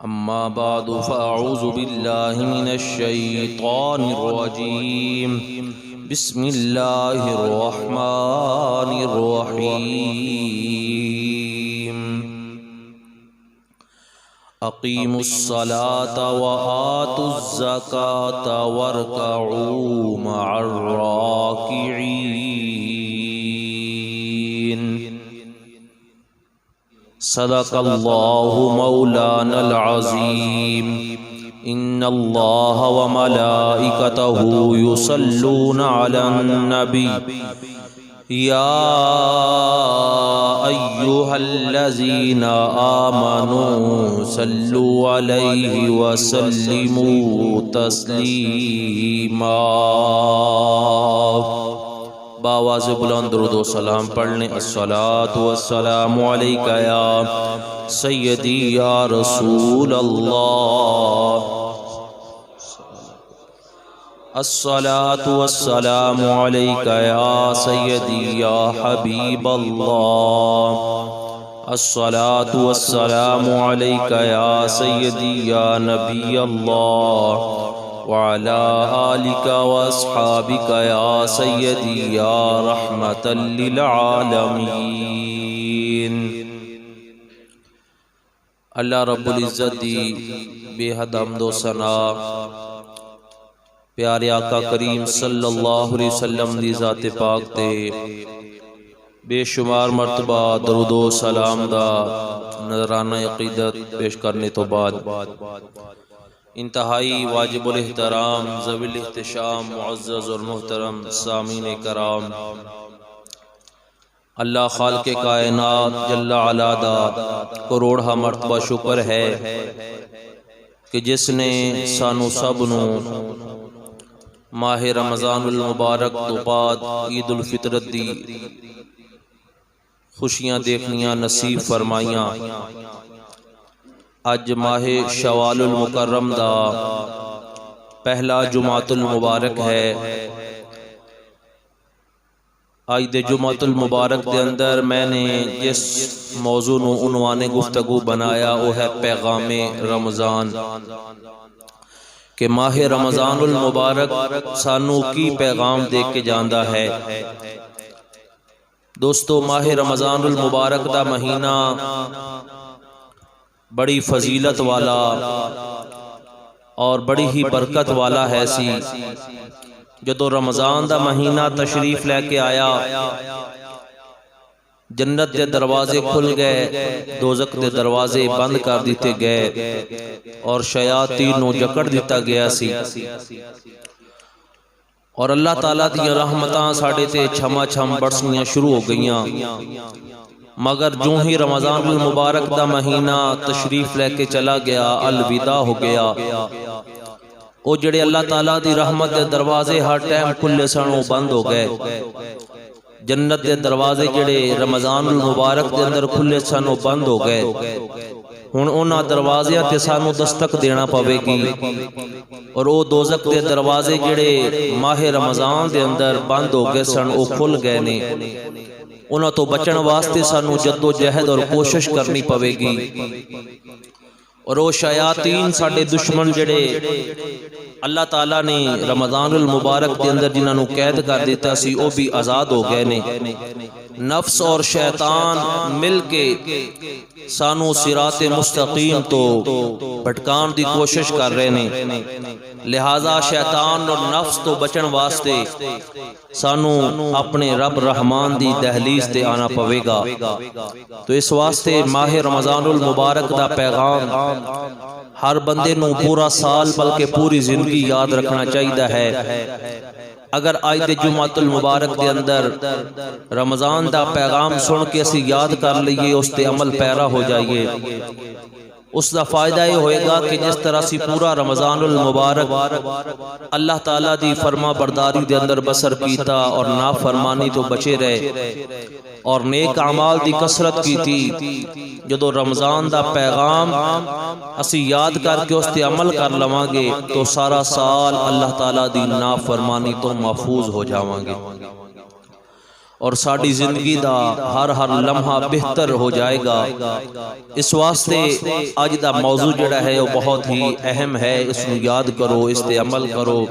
أما بعد فأعوذ بالله من الشيطان الرجيم بسم الله الرحمن الرحيم أقيموا الصلاة وآتوا الزكاة واركعوا مع الراكعين صدق الله مولانا العظيم إن الله وملائكته يصلون على النبي يا أيها الذين آمنوا صلوا عليه وسلموا تسليما باواز بلند درود و سلام پڑھنے الصلاۃ والسلام علیک یا سیدی یا رسول اللہ الصلاۃ والسلام علیک یا سیدی یا حبیب اللہ الصلاۃ والسلام علیک یا سیدی یا نبی اللہ وعلى آلك وأصحابك يا سيدي يا رحمة للعالمين اللہ رب العزت دی بے حد حمد و ثنا پیارے آقا کریم صلی اللہ علیہ وسلم دی ذات پاک تے بے شمار مرتبہ درود و سلام دا نذرانہ عقیدت پیش کرنے تو بعد انتہائی واجب الاحترام ذوی الاحتشام معزز اور محترم سامعین کرام، اللہ خالق کائنات جل علا دا کروڑا مرتبہ شکر ہے کہ جس نے سانو سب نو ماہ رمضان المبارک تو بعد عید الفطر دی خوشیاں دیکھنیاں نصیب فرمائیاں۔ اج ماہ شوال المکرم دا پہلا جمعۃ المبارک ہے۔ آج دے جمعۃ المبارک دے اندر میں نے جس موضوع نو عنوان گفتگو بنایا وہ ہے پیغام رمضان، کہ ماہ رمضان المبارک سانو کی پیغام دے کے جاندا ہے۔ دوستو، ماہ رمضان المبارک دا مہینہ بڑی فضیلت والا اور بڑی ہی برکت والا ہے سی۔ جدو رمضان دا مہینہ تشریف لے کے آیا، جنت دے دروازے کھل گئے، دوزخ دے دروازے بند کر دیتے گئے اور شیاطین نو جکڑ دیتا گیا سی، اور اللہ تعالیٰ دی رحمتاں ساڑے تے چھما چھم برسنیاں شروع ہو گئیاں۔ مگر جو ہی رمضان المبارک دا مہینہ تشریف لے کے چلا گیا، الوداع ہو گیا، او جڑے اللہ تعالیٰ دی رحمت دے دروازے ہر ٹائم کھلے سن وہ بند ہو گئے۔ جنت دے دروازے جڑے رمضان المبارک دے اندر کھلے سن وہ بند ہو گئے۔ ہن انہاں دروازیاں تے سانو دستک دینا پوے گی، اور او دوزخ دے دروازے جڑے ماہ رمضان دے اندر بند ہو گئے سن وہ کھل گئے نے۔ انہاں تو بچن واسطے سانو جد و جہد اور کوشش کرنی پوے گی، اور وہ شیاطین ساڈے دشمن جڑے اللہ تعالیٰ نے رمضان المبارک دے اندر جنہاں نو قید کر دیتا سی وہ بھی آزاد ہو گئے نے۔ نفس اور شیطان مل کے سانو صراط مستقیم تو بھٹکان دی کوشش کر رہے نے، لہذا شیطان اور نفس تو بچن واسطے سانو اپنے رب رحمان دی دہلیز تے آنا پوے گا۔ تو اس واسطے ماہ رمضان المبارک دا پیغام ہر بندے نو پورا سال بلکہ پوری زندگی یاد رکھنا چاہیے ہے۔ اگر آج دے جمعۃ المبارک دے اندر رمضان دا پیغام سن کے اسی یاد کر لئیے، اس تے عمل پیرا ہو جائیے، اس دا فائدہ یہ ہوئے گا کہ جس طرح سی پورا رمضان المبارک اللہ تعالیٰ دی فرما برداری دے اندر بسر کیتا اور نافرمانی تو بچے رہے اور نیک اعمال دی کثرت کی تھی، جدو رمضان دا پیغام اسی یاد کر کے اس تے عمل کر لواں گے تو سارا سال اللہ تعالیٰ دی نافرمانی تو محفوظ ہو جاواں گے۔ اور ساڑی زندگی دا ہر لمحہ بہتر ہو جائے گا۔ اس واسطے آج دا موضوع جڑا ہے وہ بہت ہی اہم ہے، اس نو یاد کرو، اس تے عمل کرو،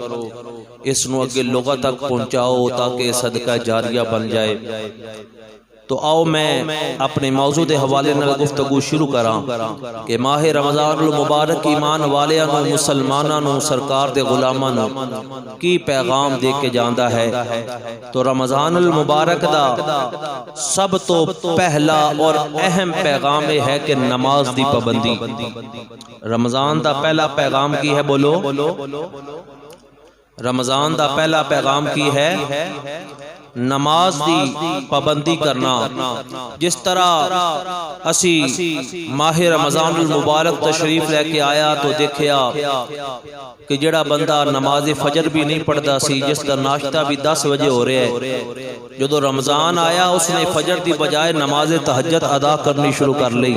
اس نو اگے لوگوں تک پہنچاؤ تاکہ صدقہ جاریہ بن جائے۔ تو آؤ میں اپنے موضوع دے حوالے نال گفتگو شروع کراں کہ ماہ رمضان المبارک ایمان والیاں نو، مسلماناں نو، سرکار دے غلاماں نو کی پیغام دے کے جاندا ہے۔ تو رمضان المبارک دا سب تو پہلا اور اہم پیغام یہ ہے کہ نماز دی پابندی۔ رمضان دا پہلا پیغام کی ہے؟ بولو۔ رمضان دا پہلا پیغام کی ہے؟ نماز دی پابندی کرنا۔ جس طرح اسی ماہ رمضان المبارک تشریف لے کے آیا تو دیکھیا کہ جڑا بندہ نماز فجر بھی نہیں پڑھتا سی، جس کا ناشتہ بھی 10 بجے ہو رہا ہے، جدو رمضان آیا اس نے فجر دی بجائے نماز تہجد ادا کرنی شروع کر لی۔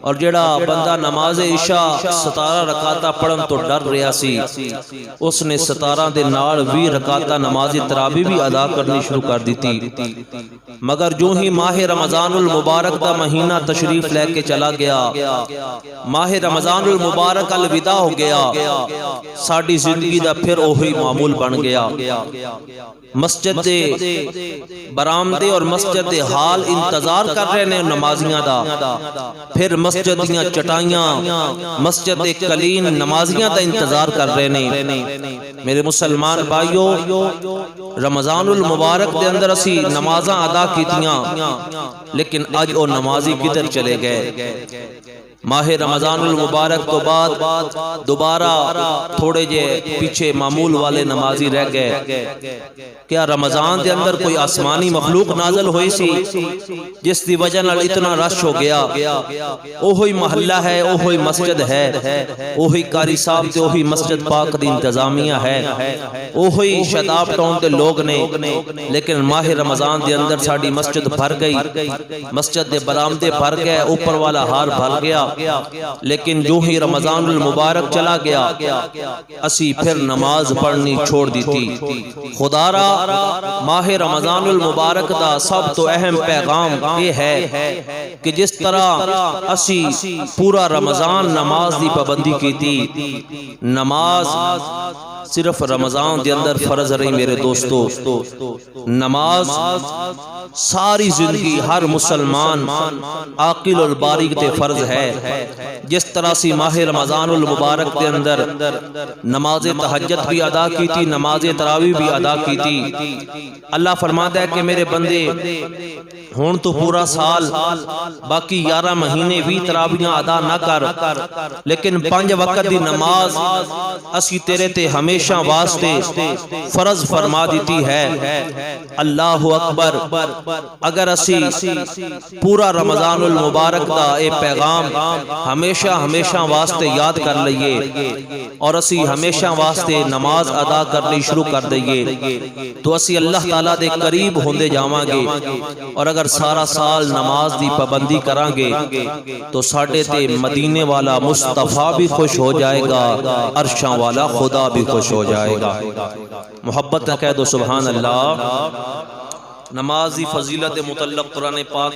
اور جڑا بندہ نماز عشاء 17 رکعتاں پڑھن تو ڈر رہا سی، اس نے 17 دے نال 20 رکعتاں نماز تراویح بھی ادا کرنی شروع کر دیتی۔ مگر جو ہی ماہ رمضان المبارک دا مہینہ تشریف لے کے چلا گیا، ماہ رمضان المبارک الوداع ہو گیا، ساڑی زندگی دا پھر وہی معمول بن گیا۔ مسجد دے برآمدے اور مسجد دے حال انتظار کر رہے نے نمازیاں دا، پھر مسجد دیاں چٹائیاں، مسجد دے کلین نمازیاں دا انتظار کر رہے نے۔ میرے مسلمان بھائیو، رمضان المبارک دے اندر اسی نمازاں ادا کیتیاں، لیکن اج او نمازی کدھر چلے گئے؟ ماہ رمضان المبارک تو بعد دوبارہ تھوڑے جے پیچھے معمول والے نمازی رہ گئے۔ کیا رمضان دے اندر کوئی آسمانی مخلوق نازل ہوئی سی جس دی وجہ نال اتنا رش ہو گیا؟ اوہی محلہ ہے، اوہی مسجد ہے، اوہی قاری صاحب تے اوہی مسجد پاک دی انتظامیہ ہے، اوہی شاداب ٹاؤن دے لوگ نے، لیکن ماہ رمضان دے اندر ساڑی مسجد بھر گئی، مسجد دے برآمدے بھر گئے، اوپر والا ہار بھر گیا۔ لیکن جو ہی رمضان المبارک چلا گیا، اسی پھر نماز پڑھنی چھوڑ دی تھی۔ خدا را ماہ رمضان المبارک دا سب تو اہم پیغام یہ ہے کہ جس طرح اسی پورا رمضان نماز دی پابندی کی تھی، نماز صرف رمضان دے اندر فرض رہی میرے دوستو، نماز ساری زندگی ہر مسلمان عاقل اور بالغ تے فرض ہے۔ جس طرح سی ماہ رمضان المبارک دے اندر نماز تہجد بھی ادا کی تھی، نماز تراویح بھی ادا کی تھی۔ اللہ فرماتا ہے کہ میرے بندے ہون تو پورا سال باقی 11 مہینے بھی تراویحاں ادا نہ کر، لیکن 5 وقت دی نماز اسی تیرے تے ہمیشہ واسطے فرض فرما دیتی ہے۔ اللہ اکبر۔ اگر اسی پورا رمضان المبارک دا اے پیغام ہمیشہ واسطے یاد کر لئیے اور اسی ہمیشہ واسطے نماز ادا کرنی شروع کر دئیے تو اسی اللہ تعالیٰ دے قریب ہوندے جاواں گے۔ اور اگر سارا سال نماز دی پابندی کران گے تو ساڑھے تے مدینے والا مصطفیٰ بھی خوش ہو جائے گا، عرشاں والا خدا بھی خوش ہو جائے گا۔ محبت نہ کہہ دو سبحان اللہ۔ نماز دی فضیلت متعلق قرآن پاک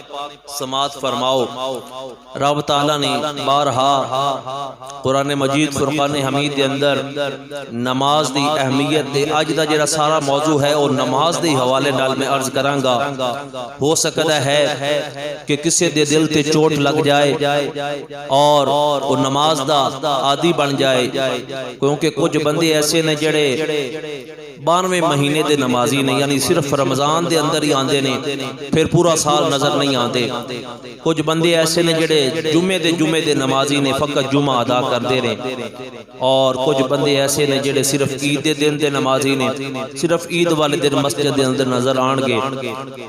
سماعت فرماؤ۔ رب تعالیٰ نے بارہا قرآن مجید فرقان حمید دے اندر نماز دی اہمیت دے اج دا جڑا سارا موضوع ہے اور نماز دے حوالے نال میں عرض کراں گا۔ ہو سکتا ہے کہ کسی دے دل تے چوٹ لگ جائے اور وہ نماز دا عادی بن جائے، کیونکہ کچھ بندے ایسے نے جڑے 12ویں مہینے دے نمازی نے، یعنی صرف رمضان دے اندر ہی آندے نے، پھر پورا سال نظر نہیں آندے۔ کچھ بندے ایسے نے جڑے جمعے دے نمازی نے، فقط جمعہ ادا کر دے رہے، اور کچھ بندے ایسے نے جڑے صرف عید دے دن دے نمازی نے، صرف عید والے دن مسجد دے اندر نظر آن گے،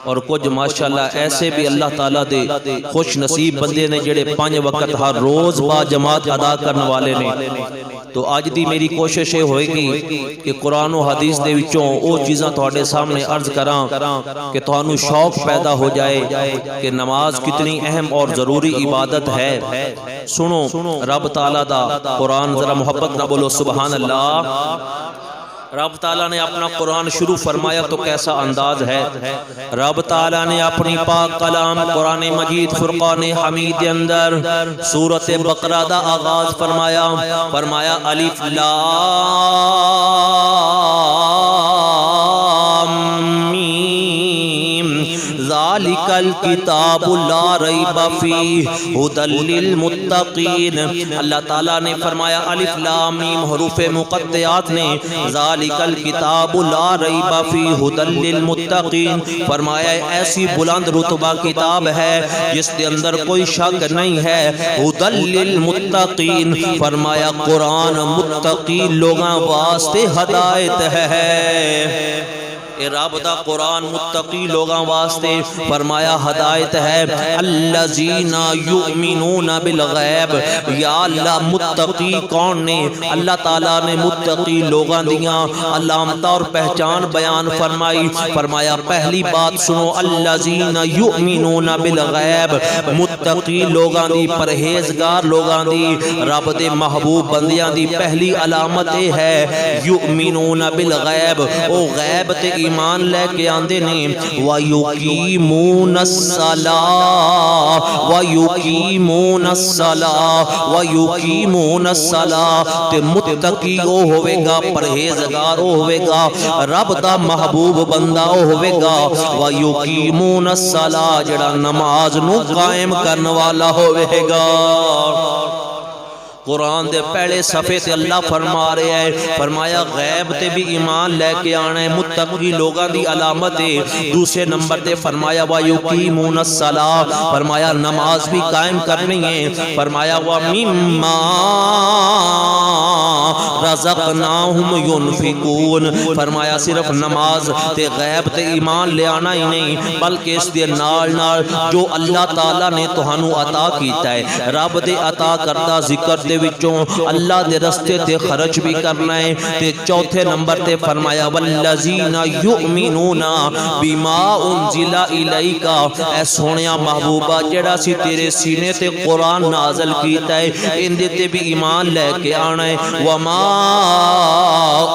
اور کچھ ماشاءاللہ ایسے بھی اللہ تعالیٰ دے خوش نصیب بندے نے جڑے 5 وقت ہر روز با جماعت ادا کرنے والے نے۔ تو آج دی میری کوشش یہ ہوئے گی کہ قرآن و حدیث دے وچوں او چیزاں تہاڈے سامنے عرض کراں کہ تہانوں شوق پیدا ہو جائے کہ نماز کتنی اہم اور ضروری عبادت ہے۔ سنو رب تعالیٰ دا قرآن، ذرا محبت نہ بولو سبحان اللہ۔ رب تعالیٰ نے اپنا قرآن شروع فرمایا تو کیسا انداز ہے. رب تعالیٰ نے اپنی پاک کلام قرآن مجید فرقان حمید کے اندر سورۃ بقرہ دا آغاز فرمایا. فرمایا الف لام میم ذالک الکتاب لا ریب فیہ ھدی للمتقین. اللہ تعالیٰ نے فرمایا الف لام میم حروف مقطعات نے ذالک الکتاب لا ریب فیہ ھدی للمتقین. فرمایا ایسی بلند رتبہ کتاب ہے جس کے اندر کوئی شک نہیں ہے. ھدی للمتقین فرمایا قرآن متقی لوگاں واسطے ہدایت ہے. اے رب دا قرآن متقی لوگاں واسطے فرمایا ہدایت ہے. الذین یؤمنون بالغیب. یا اللہ متقی کون نے؟ اللہ تعالیٰ نے متقی لوگاں دیاں علامت اور پہچان بیان فرمائی. فرمایا پہلی بات سنو الذین یؤمنون بالغیب. متقی لوگاں دی پرہیزگار لوگاں دی رب دے محبوب بندیاں دی پہلی علامت ہے یؤمنون بالغیب. او غیب تے ایمان لے کے آندے نے. وَيُقِيمُونَ الصَّلَاةَ وَيُقِيمُونَ الصَّلَاةَ وَيُقِيمُونَ الصَّلَاةَ. تے متقی او ہوئے گا، پرہیزگار او ہوئے گا، رب دا محبوب بندہ او ہوئے گا. وَيُقِيمُونَ الصَّلَاةَ جڑا نماز نو قائم کرنے والا ہوئے گا. قرآن دے پہلے صفحے سے اللہ فرما رہے ہیں. فرمایا غیب تے بھی ایمان لے کے آنا ہے، متقی لوگاں دی علامت ہے. دوسرے نمبر تے فرمایا وَيُقِيمُونَ الصَّلَاةَ. فرمایا نماز بھی قائم کرنی ہے. فرمایا وَمِمَّا رَزَقْنَاهُمْ يُنْفِقُونَ. فرمایا صرف نماز تے غیب تے ایمان لے آنا ہی نہیں بلکہ اس دے نال نال جو اللہ تعالیٰ نے تہانوں عطا کیتا ہے، رب دے عطا کردہ ذکر دے وچوں اللہ دے رستے تے خرچ بھی کرنا ہے. تے چوتھے نمبر تے فرمایا والذین یؤمنون بما انزل الیک. اے سونیا محبوبہ جڑا سی تیرے سینے تے قرآن نازل کیتا ہے ان دے تے بھی ایمان لے کے آنا ہے. وما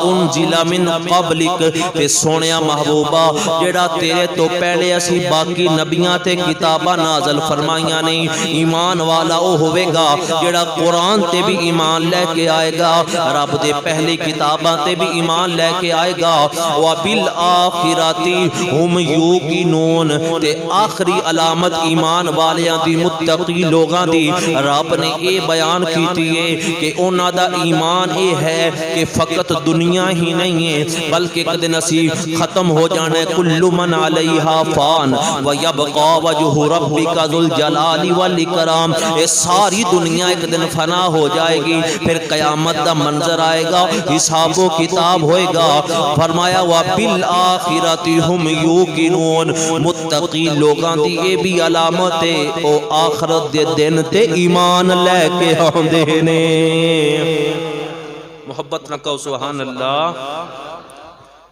انزل من قبلک. تے سونیا محبوبہ جڑا تیرے تو پہلے اسی باقی نبیاں تے کتاباں نازل فرمائیاں نہیں. ایمان والا او ہوئے گا جڑا قرآن تے بھی ایمان لے کے آئے گا، رب دے پہلی کتاباں تے بھی ایمان لے کے آئے گا. وَبِالْآخِرَةِ هُمْ يُوقِنُونَ. تے آخری علامت ایمان والیاں دی متقی لوگاں دی رب نے اے بیان کیتی ہے کہ انہاں دا ایمان اے ہے کہ فقط دنیا ہی نہیں ہے بلکہ ایک دن اسی ختم ہو جانا ہے. کل من علیہا فان وَيَبْقَى وَجْهُ رَبِّكَ ذُو الْجَلَالِ وَالْإِكْرَامِ. اے ساری دنیا ایک دن فنا ہو جائے گی، پھر قیامت دا منظر آئے گا، حساب و کتاب ہوئے گا. فرمایا وَبِالْآخِرَةِ هُمْ يُوقِنُونَ. متقی لوگاں دی اے بھی علامت ہے او آخرت دے دن تے ایمان لے کے آندے نے. محبت نہ کہو سبحان اللہ.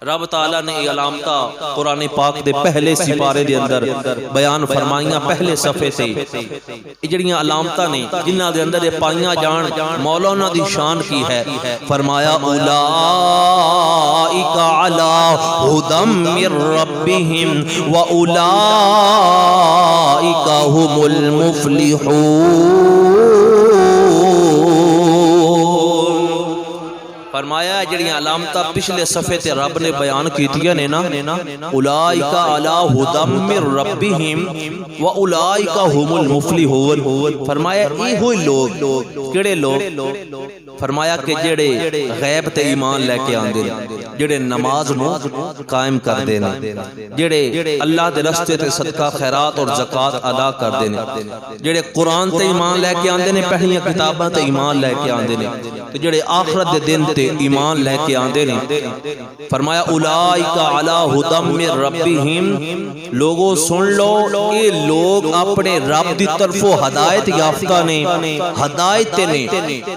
رب تعالیٰ نے یہ علامتہ قرآن پاک دے پہلے سپارے دے اندر بیان فرمائیاں پہلے صفحے سے. جڑیاں علامتہ نے جنہ دے اندر یہ پائیاں جان مولانا دی شان کی ہے. فرمایا اولئک علی ھدی من ربہم واولئک ھم المفلحون. فرمایا جڑیاں علامتاں پچھلے صفحے تے رب نے بیان کیتیاں نے نا اولئک علی ھدی من ربہم واولئک ھم المفلحون. فرمایا یہ ہوئی لوگ کیڑے لوگ؟ فرمایا کہ جڑے غیب تے ایمان لے کے آندے نے، جڑے نماز نو قائم کردے نے، جڑے اللہ دے رستے تے صدقہ خیرات اور زکات ادا کردے نے، جڑے قرآن تے ایمان لے کے آندے نے، پہلیاں کتاباں تے ایمان لے کے آندے نے، جڑے آخرت دے دن تے ایمان لے کے آندے نے. فرمایا اولئک علی ھدی من ربہم. لوگوں سن لو یہ لوگ اپنے رب دی طرفوں ہدایت یافتہ نے، ہدایت نے.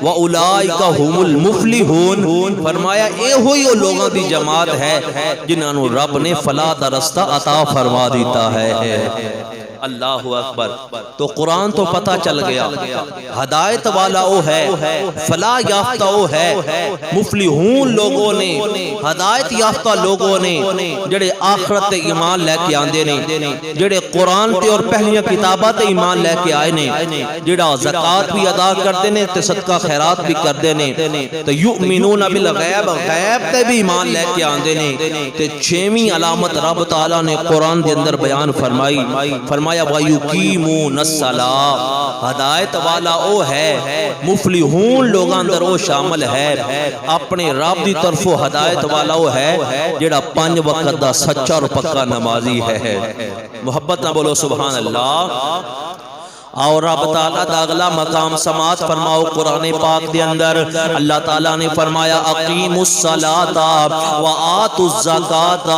واولئک ھم المفلحون. فرمایا اے ہوئی وہ لوگوں دی جماعت ہے جنہاں نو رب نے فلاح دا رستہ عطا فرما دیتا ہے. اللہ اکبر. تو قرآن تو پتہ چل گیا ہدایت والا وہ ہے, فلاح یافتہ وہ ہے, مفلحون لوگوں نے, ہدایت یافتہ لوگوں نے جڑے آخرت تے ایمان لے کے آندے نے, جڑے قرآن تے اور پہلیاں کتاباں تے ایمان لے کے آئے نے, جڑا زکات بھی ادا کرتے نے تے صدقہ خیرات بھی کردے نے, تے یؤمنون بالغیب, غیب تے بھی ایمان لے کے آندے نے. تے چھویں علامت رب تعالیٰ نے قرآن دے اندر بیان فرمائی, فرمایا وَيُقِيمُونَ الصَّلَاةَ, ہدایت والا او ہے, مفلحون لوگاں اندر او شامل ہے, اپنے رب دی طرفوں ہدایت والا او ہے جڑا 5 وقت دا سچا اور پکا نمازی ہے. محبت نہ بولو سبحان اللہ. اور رب تعالیٰ دا اگلا مقام سماعت فرماؤ قرآن پاک دے اندر اللہ تعالیٰ نے فرمایا اقیموا الصلاۃ وآتوا الزکاۃ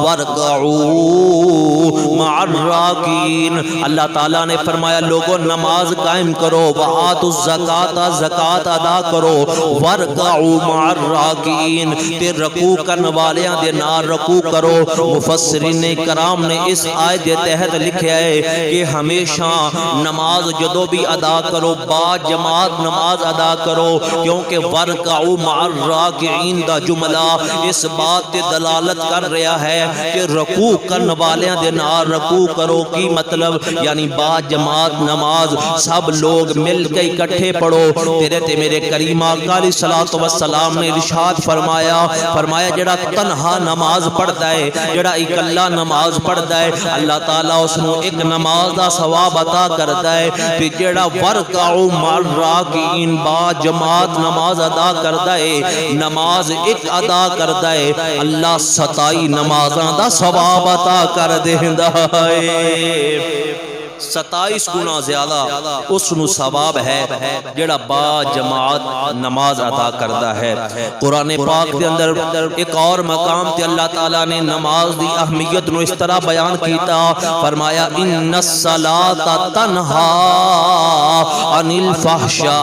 وارکعوا مع الراکعین. اللہ تعالیٰ نے فرمایا لوگوں نماز قائم کرو, وآتوا الزکاۃ, زکات ادا کرو, وارکعوا مع الراکعین, تے رکوع کرنے والیاں دے نال رکوع کرو. مفسرین کرام نے اس آیت دے تحت لکھیا ہے کہ ہمیشہ نماز جدو بھی ادا کرو با جماعت نماز ادا کرو, کیونکہ ورکعوا مع الراکعین دا جملہ اس بات تے دلالت کر رہا ہے کہ رکوع کرنے والیاں دے نال رکوع کرو. کی مطلب یعنی با جماعت نماز سب لوگ مل کے اکٹھے پڑھو. تیرے تے میرے کریم آقا علیہ الصلوۃ والسلام نے ارشاد فرمایا جڑا تنہا نماز پڑھتا ہے, جڑا اکلا نماز پڑھتا ہے, اللہ تعالیٰ اس نو ایک نماز دا ثواب عطا کرتا ہے. تے جڑا ورکعوا مع الراکعین با جماعت نماز ادا کرتا ہے, نماز ایک ادا کرتا ہے, اللہ 27 نمازاں دا ثواب عطا کر دیندا ہے. 27 گنا زیادہ اس نو ثواب ہے جڑا با جماعت نماز ادا کرتا ہے. قرآن پاک دے اندر ایک اور مقام تے اللہ تعالیٰ نے نماز دی اہمیت نو اس طرح بیان کیتا, فرمایا ان الصلاۃ تنہا عن الفحشاء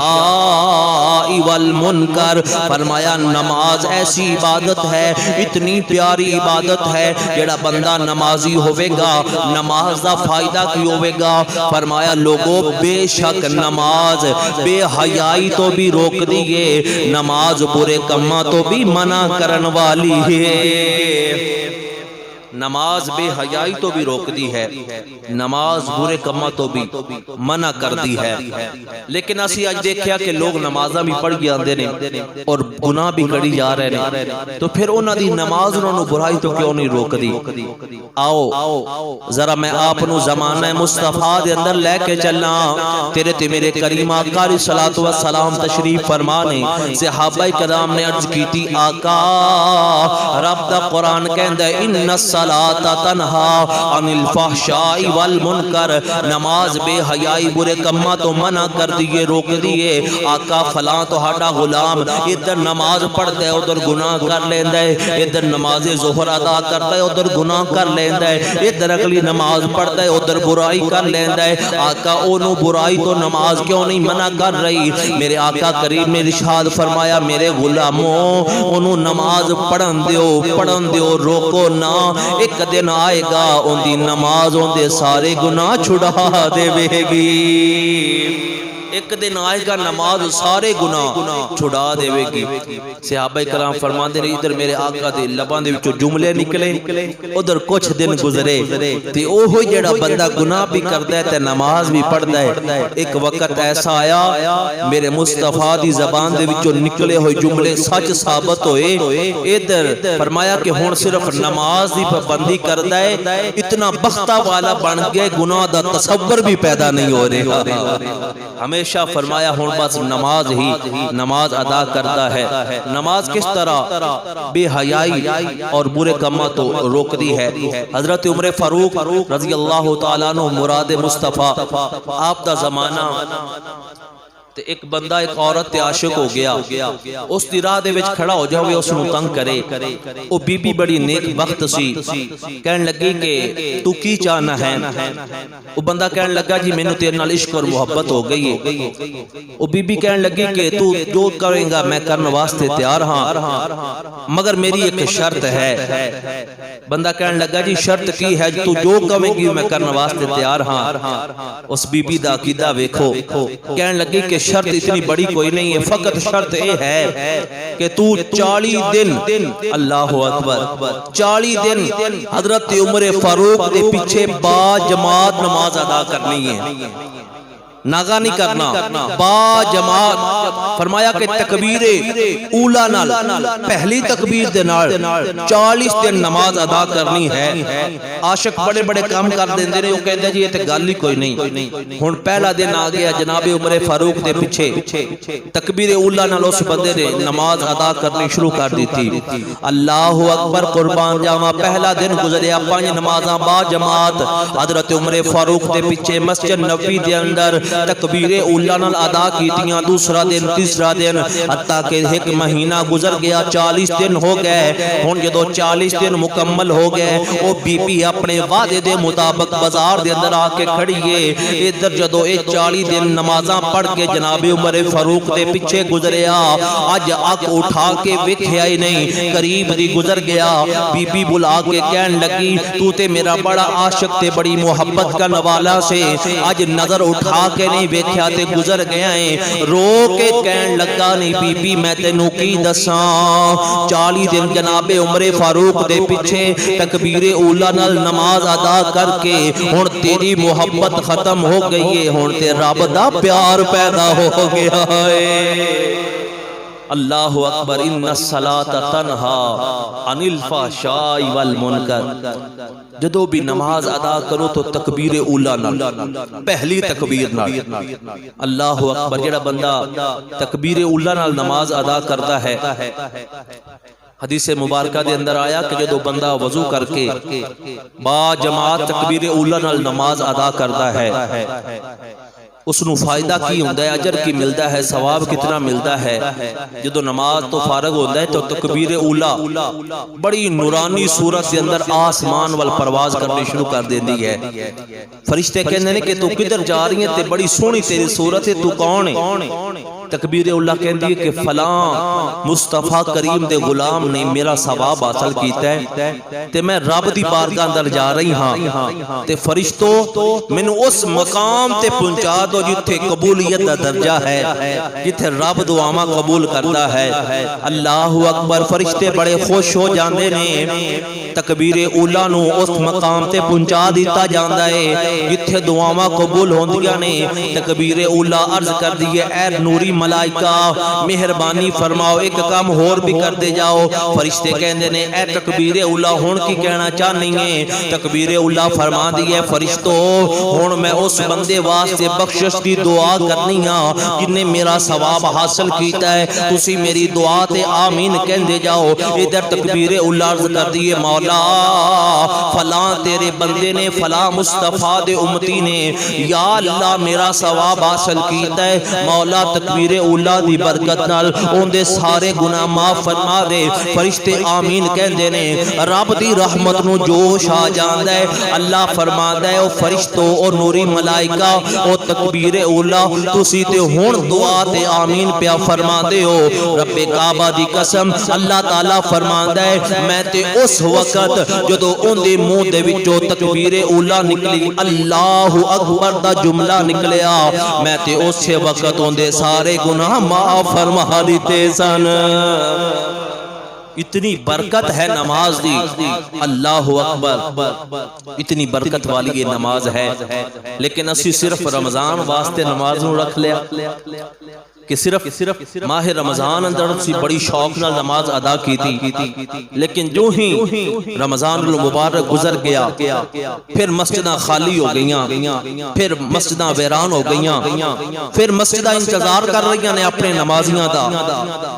والمنکر. فرمایا نماز ایسی عبادت ہے, اتنی پیاری عبادت ہے, جڑا بندہ نمازی ہوئے گا نماز دا فائدہ کی ہوئے گا. فرمایا لوگوں بے شک نماز بے حیائی تو بھی روک دیئے, نماز برے کماں تو بھی منع کرن والی ہے. نماز بے حیائی تو بھی روک دی ہے, نماز برے کماں تو بھی منع کر دی ہے. لیکن اسی آج دیکھیا کہ لوگ نمازاں بھی پڑھ گیا آندے نے اور گناہ بھی کری جا رہے نے, تو پھر انہاں دی نماز انہاں نو برائی تو کیوں نہیں روک دی. آؤ ذرا میں آپ نو زمانہ مصطفیٰ دے اندر لے کے چلنا. تیرے تے میرے کریم آقا علیہ الصلوۃ والسلام تشریف فرمانے, صحابہ کرام نے عرض کی تھی آقا رب دا قرآن کہندا ہے ان الصلاۃ تنہا عن الفحشاء والمنکر, نماز بے حیائی برے کماں تو منع کر دیئے روک دیئے. آقا فلاں تو ہاڈا غلام ادھر نماز پڑھتا ہے ادھر گناہ کر لیندا ہے, ادھر نماز ظہر ادا کرتا ہے ادھر گناہ کر لیندا ہے, ادھر اگلی نماز پڑھتا ہے ادھر برائی کر لیندا ہے. آقا اونوں برائی تو نماز کیوں نہیں منع کر رہی. میرے آقا کریم نے ارشاد فرمایا میرے غلاموں اونوں نماز پڑھن دیو روکو نہ, ایک دن آئے گا ان دی نماز ان دے سارے گناہ چھڑا دے بے گی. ایک دن آئے گا نماز سارے گناہ چھڑا دے گی. صحابہ کرام فرماندے نے ادھر میرے آقا دے لباں دے وچوں جملے نکلے, ادھر کچھ دن گزرے تے اوہی جڑا بندہ گناہ بھی کردا ہے تے نماز بھی پڑھدا ہے. ایک وقت ایسا آیا میرے مصطفیٰ دی زبان دے وچوں نکلے ہوئے جملے سچ ثابت ہوئے. ادھر فرمایا کہ ہن صرف نماز دی پابندی کردا ہے, اتنا بختہ والا بن گیا گناہ دا تصور بھی پیدا نہیں ہو رہا. ہمیشہ فرمایا ہون بس نماز ہی نماز ادا کرتا ہے. نماز کس طرح بے حیائی اور برے کماں تو روک دی ہے. حضرت عمر فاروق رضی اللہ تعالیٰ عنہ مراد مصطفیٰ آپ دا زمانہ تے ایک بندہ ایک عورت تے عاشق ہو گیا, اس دی راہ دے وچ کھڑا ہو جاوے اس نو تنگ کرے. او بی بی بڑی نیک بخت سی, کہن لگی کہ تو کی چاہنا ہے. او بندہ کہن لگا جی مینوں تیرے نال عشق اور محبت ہو گئی ہے. او بی بی کہن لگی کہ تو جو کرے گا میں کرنے واسطے تیار ہاں, مگر میری ایک شرط ہے. بندہ کہنے لگا جی شرط کی ہے تو جو کہیں گی میں کرنے واسطے تیار ہاں. اس بی بی دا عقیدہ ویکھو, کہنے لگی کہ شرط اتنی بڑی کوئی نہیں ہے, فقط شرط یہ ہے کہ تو 40 دن, اللہ اکبر, 40 دن حضرت عمر فاروق دے پیچھے با جماعت نماز ادا کرنی ہے, ناغا نہیں کرنا, با جماعت. فرمایا کہ تکبیر اولا نال, پہلی تکبیر دے نال 40 دن نماز ادا کرنی ہے. عاشق بڑے بڑے کام کر دیندے نے, وہ کہندے جی یہ تے گل ہی کوئی نہیں. ہن پہلا دن آ گیا, جناب عمر فاروق دے پیچھے تکبیر اولا نال اس بندے نے نماز ادا کرنی شروع کر دیتی. اللہ اکبر, قربان جاواں, پہلا دن گزریا 5 نمازاں با جماعت حضرت عمر فاروق دے پیچھے مسجد نبوی دے اندر تکبیر اولا نال ادا کیتیاں. دوسرا دن, تیسرا دن, حتیٰ کہ 1 مہینہ گزر گیا, 40 دن ہو گئے. ہن جدو 40 دن مکمل ہو گئے, او بی بی اپنے وعدے دے مطابق بازار دے اندر آ کے کھڑی ہے. ادھر جدو اے 40 دن نمازاں پڑھ کے جناب عمر فاروق دے پیچھے گزریا, اج اک اٹھا کے ویکھیا ہی نہیں, قریب دی گزر گیا. بی بی بلا کے کہن لگی تو تے میرا بڑا عاشق تے بڑی محبت کا نوالا سے, اج نظر اٹھا کے نہیں ویکھیا تے گزر گیا ہے. رو کے کہن لگا نہیں بی بی میں تینوں کی دساں, 40 دن جناب عمر فاروق دے پیچھے تکبیر اولا نال نماز ادا کر کے ہن تیری محبت ختم ہو گئی ہے, ہن تے رب دا پیار پیدا ہو گیا ہے. اللہ اکبر, ان الصلاۃ تنہا عن الفحشاء والمنکر. جدو بھی نماز ادا کرو تو تکبیر اولا نال, پہلی تکبیر نال. اللہ اکبر, جڑا بندہ تکبیر اولا نال نماز ادا کرتا ہے, حدیث مبارکہ دے اندر آیا کہ جدو بندہ وضو کر کے با جماعت تکبیر اولا نال نماز ادا کرتا ہے, اس نو فائدہ کی ہوندا ہے, اجر کی ملدا ہے, ثواب کتنا ملدا ہے. جدو نماز تو فارغ ہوندا ہے تو تکبیر اولا بڑی نورانی صورت دے اندر آسمان وال پرواز کرنی شروع کر دیندی ہے. فرشتے کہندے نے کہ تو کدھر جا رہی ہے تے بڑی سونی تیری صورت ہے, تو کون ہے؟ تکبیر اولا کہندی ہے کہ فلاں مصطفیٰ کریم دے غلام نے میرا ثواب حاصل کیتا ہے تے میں رب دی بارگاہ اندر جا رہی ہاں, تے فرشتو مینوں اس مقام تے پہنچا دو جتھے قبولیت دا درجہ ہے, جتھے رب دعاواں قبول کرتا ہے. اللہ اکبر, فرشتے بڑے خوش ہو جاندے نے. تکبیر اولا نو اس مقام تے پہنچا دیتا جاندا ہے جتھے دعاواں قبول ہوندیاں نے. تکبیر اولا عرض کر دی ہے اے نوری ملائکہ مہربانی فرماؤ ایک کام اور بھی کر دے جاؤ. فرشتے کہندے نے اے تکبیر اولا ہن کی کہنا چاہنی ہے؟ تکبیر اولا فرما دی ہے فرشتو ہن میں اس بندے واسطے بخشش دی دعا کرنی ہاں جن نے میرا ثواب حاصل کیتا ہے, تسی میری دعا تے آمین کہندے جاؤ. ادھر تکبیر اولا عرض کر دی ہے مولا فلاں تیرے بندے نے, فلاں مصطفیٰ دے امتی نے یا اللہ میرا ثواب حاصل کیتا ہے, مولا تکبیر اولا دی برکت نال اون دے سارے گناہ معاف فرما دے. فرشتے آمین کہندے نے. رب دی رحمت نو جوش آ جاندا ہے. اللہ فرماندا ہے او فرشتو او نوری ملائکہ او تکبیر اولا تسی تے ہن دعا تے آمین پیا فرماندے ہو. رب کعبہ دی قسم اللہ تعالی فرماندا ہے میں تے اس وقت جدو اون دے منہ دے وچوں تکبیر اولا نکلی اللہ اکبر دا جملہ نکلیا, میں تے اس وقت اون دے سارے گناہ معاف فرما دیتے سن. اتنی برکت ہے نماز دی, اللہ اکبر, اتنی برکت والی یہ نماز ہے. لیکن اسی صرف رمضان واسطے نماز نو رکھ لیا کہ صرف ماہ رمضان اندر سی بڑی شوق نال نماز ادا کی تھی. لیکن جو ہی رمضان المبارک گزر گیا پھر مسجداں خالی ہو گئیاں, پھر مسجداں ویران ہو گئیاں, پھر مسجداں انتظار کر رہی ہیں اپنے نمازیاں دا.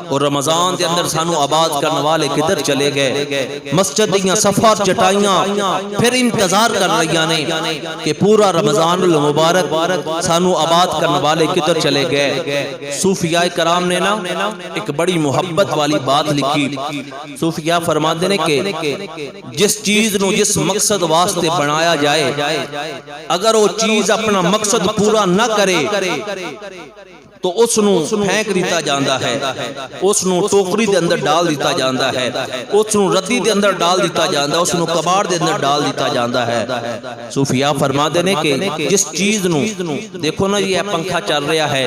اور رمضان دے اندر سانو آباد کرنے والے کدھر چلے گئے؟ مسجد دیاں صفار چٹائیاں پھر انتظار کر رہی ہیں کہ پورا رمضان المبارک سانو آباد کرنے والے کدھر چلے گئے. صوفیاء کرام نے نا ایک بڑی محبت والی بات لکھی. صوفیاء فرماتے ہیں کہ جس چیز نو جس مقصد واسطے بنایا جائے اگر وہ چیز اپنا مقصد پورا نہ کرے تو اس نو پھینک دیتا جاندا ہے، اس نو ٹوکری دے اندر ڈال دیتا جاندا ہے، اس نو ردی دے اندر ڈال دیتا جاندا ہے، اس نو کباڑ دے اندر ڈال دیتا جاندا ہے۔ صوفیاء فرماتے ہیں کہ جس چیز نو دیکھو نا یہ پنکھا چل رہا ہے،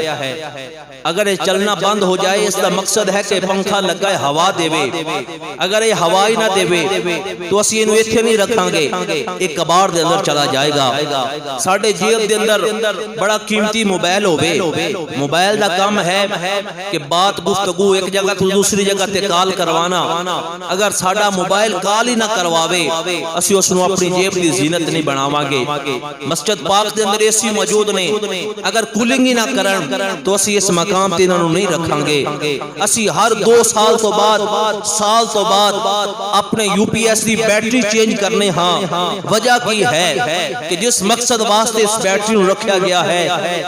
اگر یہ چلنا بند ہو جائے اس کا مقصد ہے کہ پنکھا لگا ہے ہوا دے وے، اگر یہ ہوا ہی نہ دے وے تو اسی اینو ایتھے نہیں رکھاں گے، ایک کباڑ دے اندر چلا جائے گا۔ ساڈے جیب دے اندر بڑا قیمتی موبائل ہوے، موبائل دا کام ہے کہ بات گفتگو ایک جگہ تو دوسری جگہ تے کال کروانا، اگر ساڈا موبائل کال ہی نہ کرواوے اسی اس نو اپنی جیب دی زینت نہیں بناواں گے۔ مسجد پاک دے اندر اے موجود نے، اگر کولنگ ہی نہ کرن تو اسی اس مقام تے انہاں نو نہیں رکھاں گے۔ اسی ہر 2 سال تو بعد اپنے یو پی ایس دی بیٹری چینج کرنے ہاں۔ وجہ کی ہے کہ جس مقصد واسطے اس بیٹری نو رکھا گیا ہے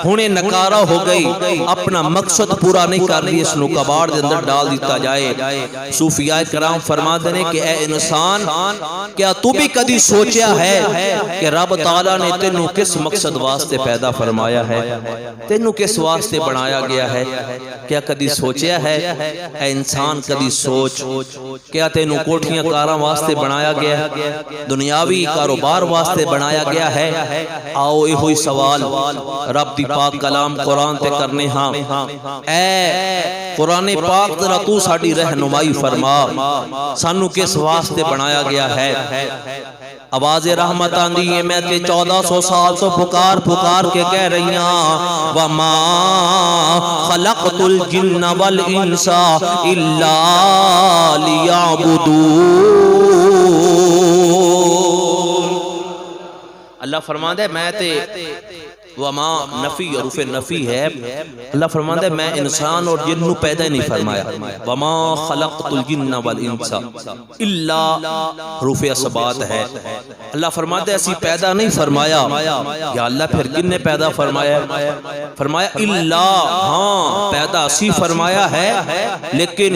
ہنے نکارا ہو گئی، اپنا مقصد پورا نہیں کر رہی، اس نو کباڑ دے اندر ڈال دیتا جائے۔ صوفیاء کرام فرماتے ہیں کہ اے انسان کیا تو بھی کدی سوچیا ہے کہ رب تعالیٰ نے تینوں کس مقصد واسطے پیدا فرمایا ہے، تینوں کس واسطے بنایا گیا ہے؟ کیا کدی سوچیا ہے؟ اے انسان کدی سوچ، کیا تینوں کوٹھیاں کاراں واسطے بنایا گیا ہے، دنیاوی کاروبار واسطے بنایا گیا ہے؟ آؤ یہ ہوئی سوال رب دی پاک کلام قرآن تے کرنے ہاں۔ اے قرآن پاک ذرا تو ساڈی رہنمائی فرما، سانو کس واسطے بنایا گیا ہے؟ آواز رحمت آندی ہے، میں تے 1400 سال تو پکار کے کہہ رہی ہاں، وَمَا خَلَقْتُ الْجِنَّ وَالْإِنسَ إِلَّا لِيَعْبُدُونَ۔ اللہ فرماتا ہے میں تے وما نفی عرف نفی ہے، اللہ فرماتا ہے میں انسان اور جن نو پیدا نہیں فرمایا، وما خلقت الجن والانس الا حروف اثبات ہے۔ اللہ فرماتا ہے اسی پیدا نہیں فرمایا، یا اللہ پھر کن نے پیدا فرمایا؟ فرمایا الا، ہاں پیدا اسی فرمایا ہے لیکن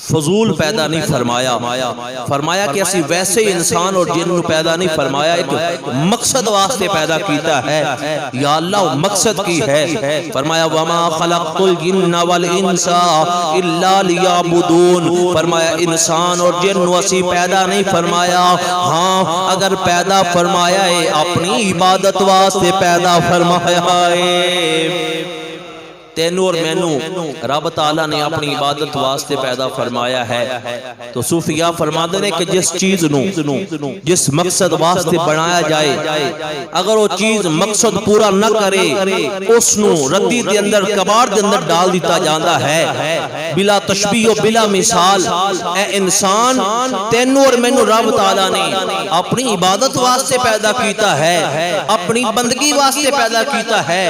فضول پیدا نہیں فرمایا، فرمایا کہ اسی ویسے انسان اور جن نو پیدا نہیں فرمایا، ایک مقصد واسطے پیدا کیتا ہے۔ یا اللہ مقصد کی ہے، فرمایا وما خلقت الجن والانس الا لیعبدون، فرمایا انسان اور جن نو اسی پیدا نہیں فرمایا، ہاں اگر پیدا فرمایا ہے اپنی عبادت واسطے پیدا فرمایا ہے۔ تینوں اور مینوں رب تعالیٰ نے اپنی عبادت واسطے پیدا فرمایا ہے۔ تو صوفیاء فرماتے ہیں کہ جس چیز نو جس مقصد واسطے بنایا جائے اگر وہ چیز مقصد پورا نہ کرے اس نو ردی دے اندر کباڑ دے اندر ڈال دیتا جاندا ہے، بلا تشبیہ و بلا مثال۔ اے انسان تینوں اور مینوں رب تعالیٰ نے اپنی عبادت واسطے پیدا کیتا ہے، اپنی بندگی واسطے پیدا کیتا ہے،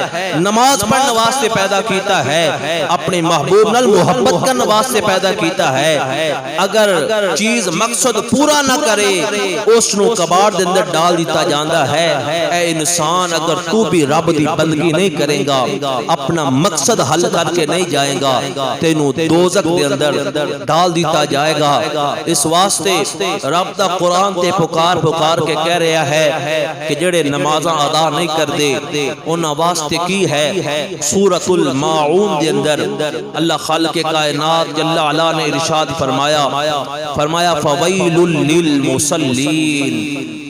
نماز پڑھنے واسطے پیدا کیتا ہے، اپنے محبوب نال محبت کرنے واسطے پیدا کیتا ہے۔ اگر چیز مقصد پورا نہ کرے اس نو کباڑ دے اندر ڈال دیتا جاندا ہے۔ اے انسان اگر تو بھی رب دی بندگی نہیں کرے گا، اپنا مقصد حل کر کے نہیں جائے گا، تینوں دوزخ دے اندر ڈال دیتا جائے گا۔ اس واسطے رب دا قرآن تے پکار کے کہہ رہا ہے کہ جڑے نمازاں ادا نہیں کردے انہاں واسطے کی ہے؟ سورۃ الماعون دے اندر اللہ خالق کائنات جل علا نے ارشاد فرمایا فویل للمصلین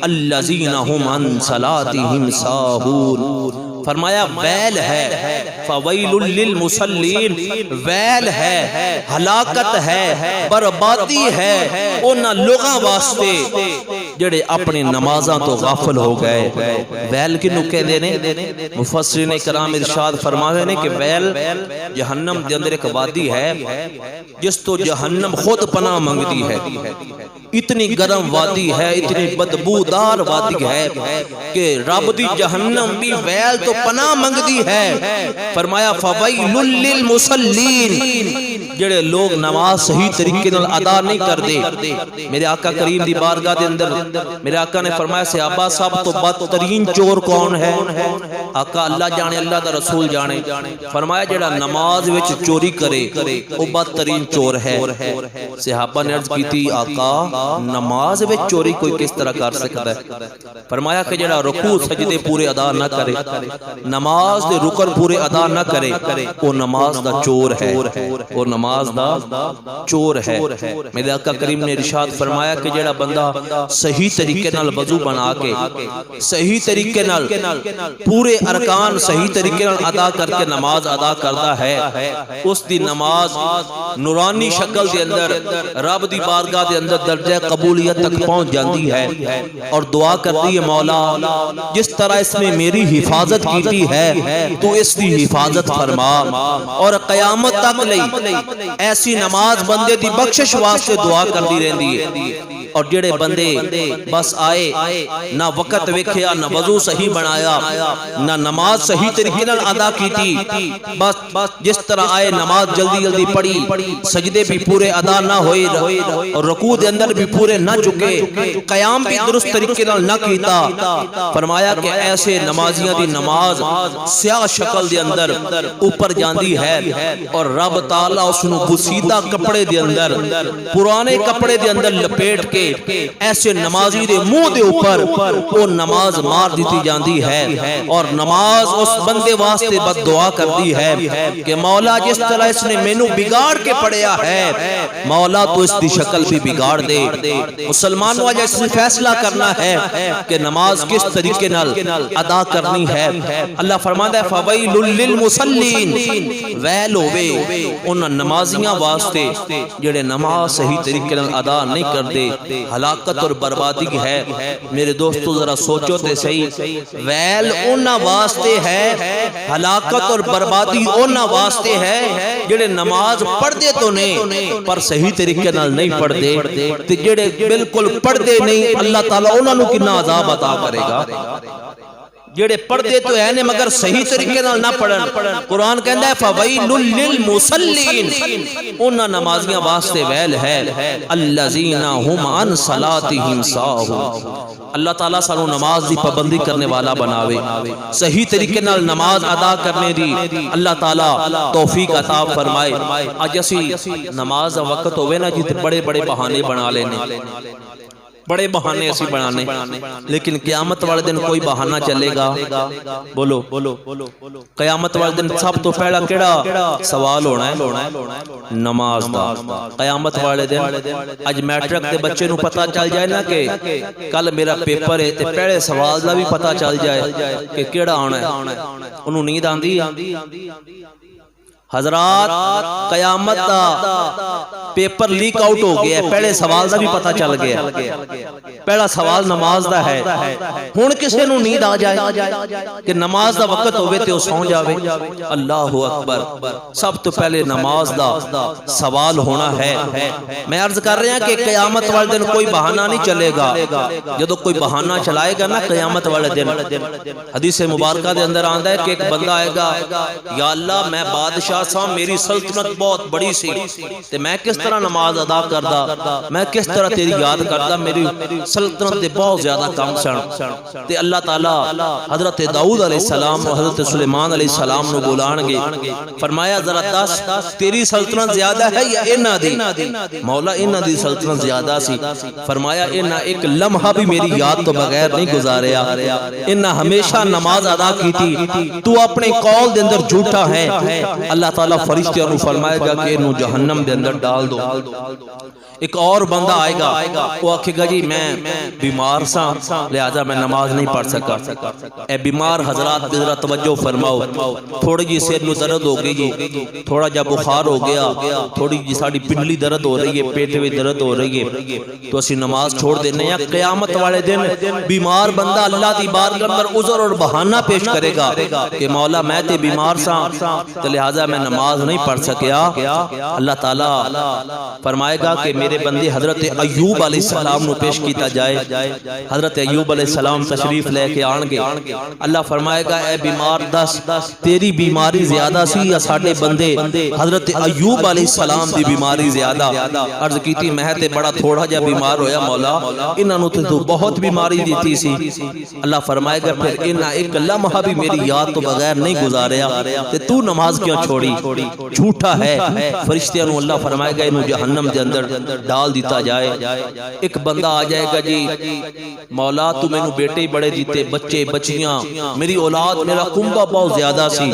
الذین هم عن صلاتهم ساہون، فرمایا ویل ہے، فویل للمصلین ویل ہے، ہلاکت ہے، بربادی ہے انہاں لوگاں واسطے جڑے اپنی نمازاں تو غافل ہو گئے۔ ویل کنوں کہندے نے؟ مفسرین کرام ارشاد فرماتے ہیں کہ ویل جہنم دے اندر ایک وادی ہے جس تو جہنم خود پناہ منگتی ہے، اتنی گرم وادی ہے، اتنی بدبودار وادی ہے کہ رب دی جہنم بھی ویل تو پناہ منگتی ہے۔ فرمایا فویل للمصلین، جڑے لوگ نماز صحیح طریقے نال ادا نہیں کردے، میرے آقا کریم دی بارگاہ دے اندر میرے آقا نے فرمایا صحابہ سب تو بدترین چور کون ہے؟ آقا اللہ جانے، اللہ دا رسول جانے، فرمایا جڑا نماز وچ چوری کرے وہ بدترین چور ہے۔ صحابہ نے عرض کی تھی آقا نماز وچ چوری کوئی کس طرح کر سکتا ہے؟ فرمایا کہ جڑا رکوع سجدے پورے ادا نہ کرے، نماز دے رکن پورے ادا نہ کرے، وہ نماز دا چور ہے، وہ نماز دا چور ہے۔ میرے آقا کریم نے ارشاد فرمایا کہ جڑا بندہ صحیح طریقے نال وضو بنا کے صحیح طریقے نال پورے ارکان صحیح طریقے نال ادا کر کے نماز ادا کرتا ہے، اس دی نماز نورانی شکل دے اندر رب دی بارگاہ دے اندر درجہ قبولیت تک پہنچ جاندی ہے، اور دعا کرتی ہے مولا جس طرح اس نے میری حفاظت کی ہے تو اس دی حفاظت فرما، اور قیامت تک لئی ایسی نماز بندے دی بخشش واسطے دعا کرتی رہندی ہے۔ اور جڑے بندے بس آئے نہ وقت ویکھیا، نہ وضو صحیح بنایا، نہ نماز صحیح طریقے نال ادا کیتی، بس جس طرح آئے نماز جلدی جلدی پڑھی، سجدے بھی پورے ادا نہ ہوئے اور رکوع دے اندر بھی پورے نہ چکے، قیام بھی درست طریقے نال نہ کیتا، فرمایا کہ ایسے نمازیاں دی نماز سیاہ شکل دے اندر اوپر جاندی ہے، اور رب تعالیٰ اس نو بسیدہ کپڑے دے اندر، پرانے کپڑے دے اندر لپیٹ کے ایسے نمازی دے منہ دے اوپر وہ نماز مار دیتی جاندی ہے، اور نماز اس بندے واسطے بد دعا کرتی ہے کہ مولا جس طرح اس نے مینوں بگاڑ کے پڑھیا ہے، مولا تو اس دی شکل بھی بگاڑ دے۔ مسلمان واجہ اس سے فیصلہ کرنا ہے کہ نماز کس طریقے نال ادا کرنی ہے۔ اللہ فرماتا ہے فَوَيْلٌ لِّلْمُصَلِّينَ، ویل ہوے ان نمازیاں واسطے جڑے نماز صحیح طریقے نال ادا نہیں کردے، ہلاکت اور بربادی ہے۔ میرے دوستو ذرا سوچو تے صحیح، ویل انہاں واسطے ہے، ہلاکت اور بربادی انہاں واسطے ہے جڑے نماز پڑھ دے تو نہیں پر صحیح طریقے نال نہیں پڑھ دے، تے جڑے بالکل پڑھ دے نہیں اللہ تعالیٰ انہاں نو کتنا عذاب عطا کرے گا۔ جڑے پڑھتے تو ہیں نے مگر صحیح طریقے نال نہ پڑھن، قرآن کہندا ہے فَوَيْلٌ لِّلْمُصَلِّينَ، انہاں نمازیاں واسطے ویل ہے الَّذِينَ هُمْ عَنْ صَلَاتِهِمْ سَاهُونَ۔ اللہ تعالیٰ سانو نماز دی پابندی کرنے والا بناوے، صحیح طریقے نال نماز ادا کرنے دی اللہ تعالیٰ توفیق عطا فرمائے۔ اج اسی نماز دا وقت ہوئے نا جی بڑے بڑے بہانے بنا لینے، بڑے بہانے اسی بنانے، لیکن قیامت والے دن کوئی بہانہ چلے گا؟ بولو قیامت والے دن سب تو پہلا کیڑا سوال ہونا ہے؟ نماز دا۔ قیامت والے دن اج میٹرک دے بچے نو پتہ چل جائے نا کہ کل میرا پیپر ہے تے پہلے سوال دا بھی پتہ چل جائے کہ کیڑا ہونا ہے، انہوں نیند آندی؟ حضرات قیامت دا پیپر لیک آؤٹ ہو گیا ہے، پہلے سوال دا بھی پتہ چل گیا، پہلا سوال نماز دا ہے۔ ہن کسے نو نیند آ جائے کہ نماز دا وقت ہوئے تے او سو جاوے، اللہ اکبر، سب تو پہلے نماز دا سوال ہونا ہے۔ میں عرض کر رہا ہوں کہ قیامت والے دن کوئی بہانہ نہیں چلے گا، جدو کوئی بہانہ چلائے گا نا قیامت والے دن، حدیث مبارکہ دے اندر آندا ہے کہ ایک بندہ آئے گا، یا اللہ میں بادشاہ سا، میری سلطنت بہت بڑی سی تے میں کس طرح نماز ادا کردا، میں کس طرح تیری یاد کردا، میری سلطنت دے بہت زیادہ کام سن۔ تے اللہ تعالیٰ حضرت داؤد علیہ السلام اور حضرت سلیمان علیہ السلام نو بلان گے، فرمایا ذرا دس تیری سلطنت زیادہ ہے یا انہاں دی؟ مولا انہاں دی سلطنت زیادہ سی۔ فرمایا انہاں ایک لمحہ بھی میری یاد تو بغیر نہیں گزاریا، انہاں ہمیشہ نماز ادا کیتی، تو اپنے قول دے اندر جھوٹا ہے۔ اللہ تعالیٰ فرشتیاں نو فرمائے گا کہ انہوں جہنم دے اندر ڈال دو۔ ایک اور بندہ آئے گا، وہ آکھے گا جی میں بیمار سا لہذا میں نماز نہیں پڑھ سکا۔ اے بیمار حضرات ذرا توجہ فرماؤ، تھوڑی جی سر نو درد ہو گئی جی، تھوڑا جا بخار ہو گیا، تھوڑی جی ساڑی پنڈلی درد ہو رہی ہے، پیٹ میں درد ہو رہی ہے، تو اسی نماز چھوڑ دینے ہیں۔ قیامت والے دن بیمار بندہ اللہ دی بارگاہ پر عذر اور بہانہ پیش کرے گا کہ مولا میں تے بیمار سا تو لہذا میں نماز نہیں پڑھ سکیا۔ اللہ تعالیٰ فرمائے گا کہ میرے بندے حضرت ایوب علیہ السلام نو پیش کیتا جائے. حضرت ایوب علیہ السلام تشریف لے کے آن گے. اللہ فرمائے گا اے بیمار دس تیری بیماری زیادہ سی یا ساڈے بندے حضرت ایوب علیہ السلام دی بیماری زیادہ؟ عرض کیتی میں تے بڑا تھوڑا جا بیمار ہویا مولا, انہاں نو تو بہت بیماری دیتی سی. اللہ فرمائے گا پھر انہاں ایک لمحہ بھی میری یاد تو بغیر نہیں گزاریا تے تو نماز کیوں چھوڑی؟ جھوٹا ہے. فرشتیاں نو اللہ فرمائے گا انہوں جہنم دے اندر ڈال دیتا جائے. ایک بندہ آ جائے گا جی مولا تو میں نو بیٹے بڑے دیتے, بچے بچیاں, میری اولاد میرا کنبہ بہت زیادہ سی,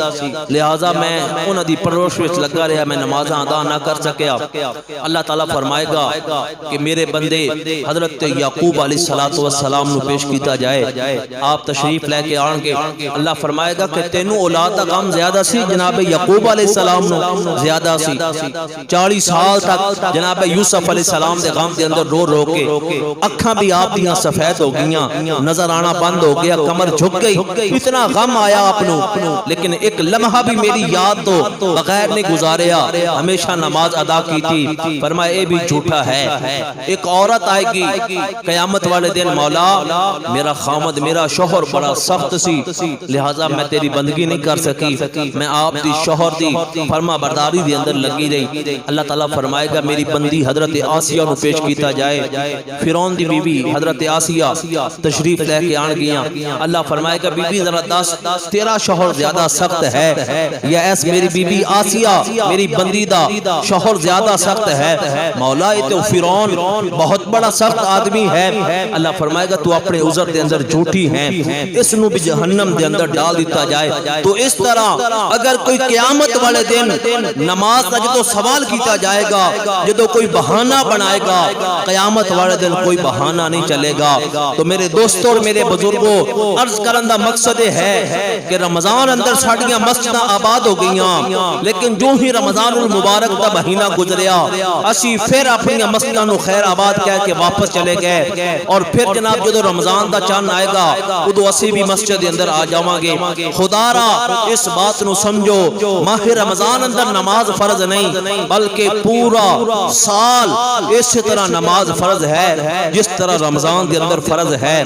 لہٰذا میں انہاں دی پرورش وچ لگا رہا, میں نمازاں ادا نہ کر سکیا. اللہ تعالیٰ فرمائے گا کہ میرے بندے حضرت یعقوب علیہ السلام نو پیش کیتا جائے. آپ تشریف لے کے آن کے اللہ فرمائے گا کہ تینوں اولاد دا غم زیادہ سی, جناب یعقوب علیہ السلام نو زیادہ سی. 40 سال تک جناب یوسف علیہ السلام دے غم دے اندر رو رو کے اکھاں بھی آپ دیاں سفید ہو گئیاں, نظر آنا بند ہو گیا, کمر جھک گئی, اتنا غم آیا آپ نو, لیکن ایک لمحہ بھی میری یاد تو بغیر نہیں گزاریا, ہمیشہ نماز ادا کی تھی. فرمایا اے بھی جھوٹا ہے. ایک عورت آئے گی قیامت والے دن, مولا میرا خامد میرا شوہر بڑا سخت سی, لہٰذا میں تیری بندگی نہیں کر سکی, میں آپ دی شوہر دی فرما برداری دی اندر لگی رہی. اللہ تعالیٰ فرمائے گا میری بندی حضرت آسیہ نو پیش کیتا جائے. فرعون دی بی بی حضرت آسیہ تشریف لے کے آن گیاں. اللہ فرمائے گا بی بی ذرا دس تیرا شوہر زیادہ سخت ہے یا ایس میری بی بی آسیہ میری بندی دا شوہر زیادہ سخت ہے؟ مولا یہ تو فرعون بہت بڑا سخت آدمی ہے. اللہ فرمائے گا تو اپنے عذر دے اندر جھوٹی ہیں, اس نو بھی جہنم دے اندر ڈال دیتا جائے. تو اس طرح اگر کوئی قیامت والے دن نماز کا جدو سوال کیتا جائے گا, جدو کوئی بہانہ بنائے گا, قیامت والے دن کوئی بہانہ نہیں چلے گا. تو میرے دوستوں اور میرے بزرگوں, عرض کرن دا مقصد ہے کہ رمضان اندر ساڑیاں مسجداں آباد ہو گئیاں, لیکن جو ہی رمضان المبارک دا مہینہ گزریا اسی پھر اپنی مسجداں نو خیر آباد کہہ کے واپس چلے گئے. اور پھر جناب جدو رمضان دا چاند آئے گا ادو اسی بھی مسجد اندر آ جاواں گے. خدا را اس بات نو سمجھو, ماہ رمضان اندر نماز فرض نہیں بلکہ پورا سال اسی طرح نماز فرض ہے جس طرح رمضان دے اندر فرض ہے.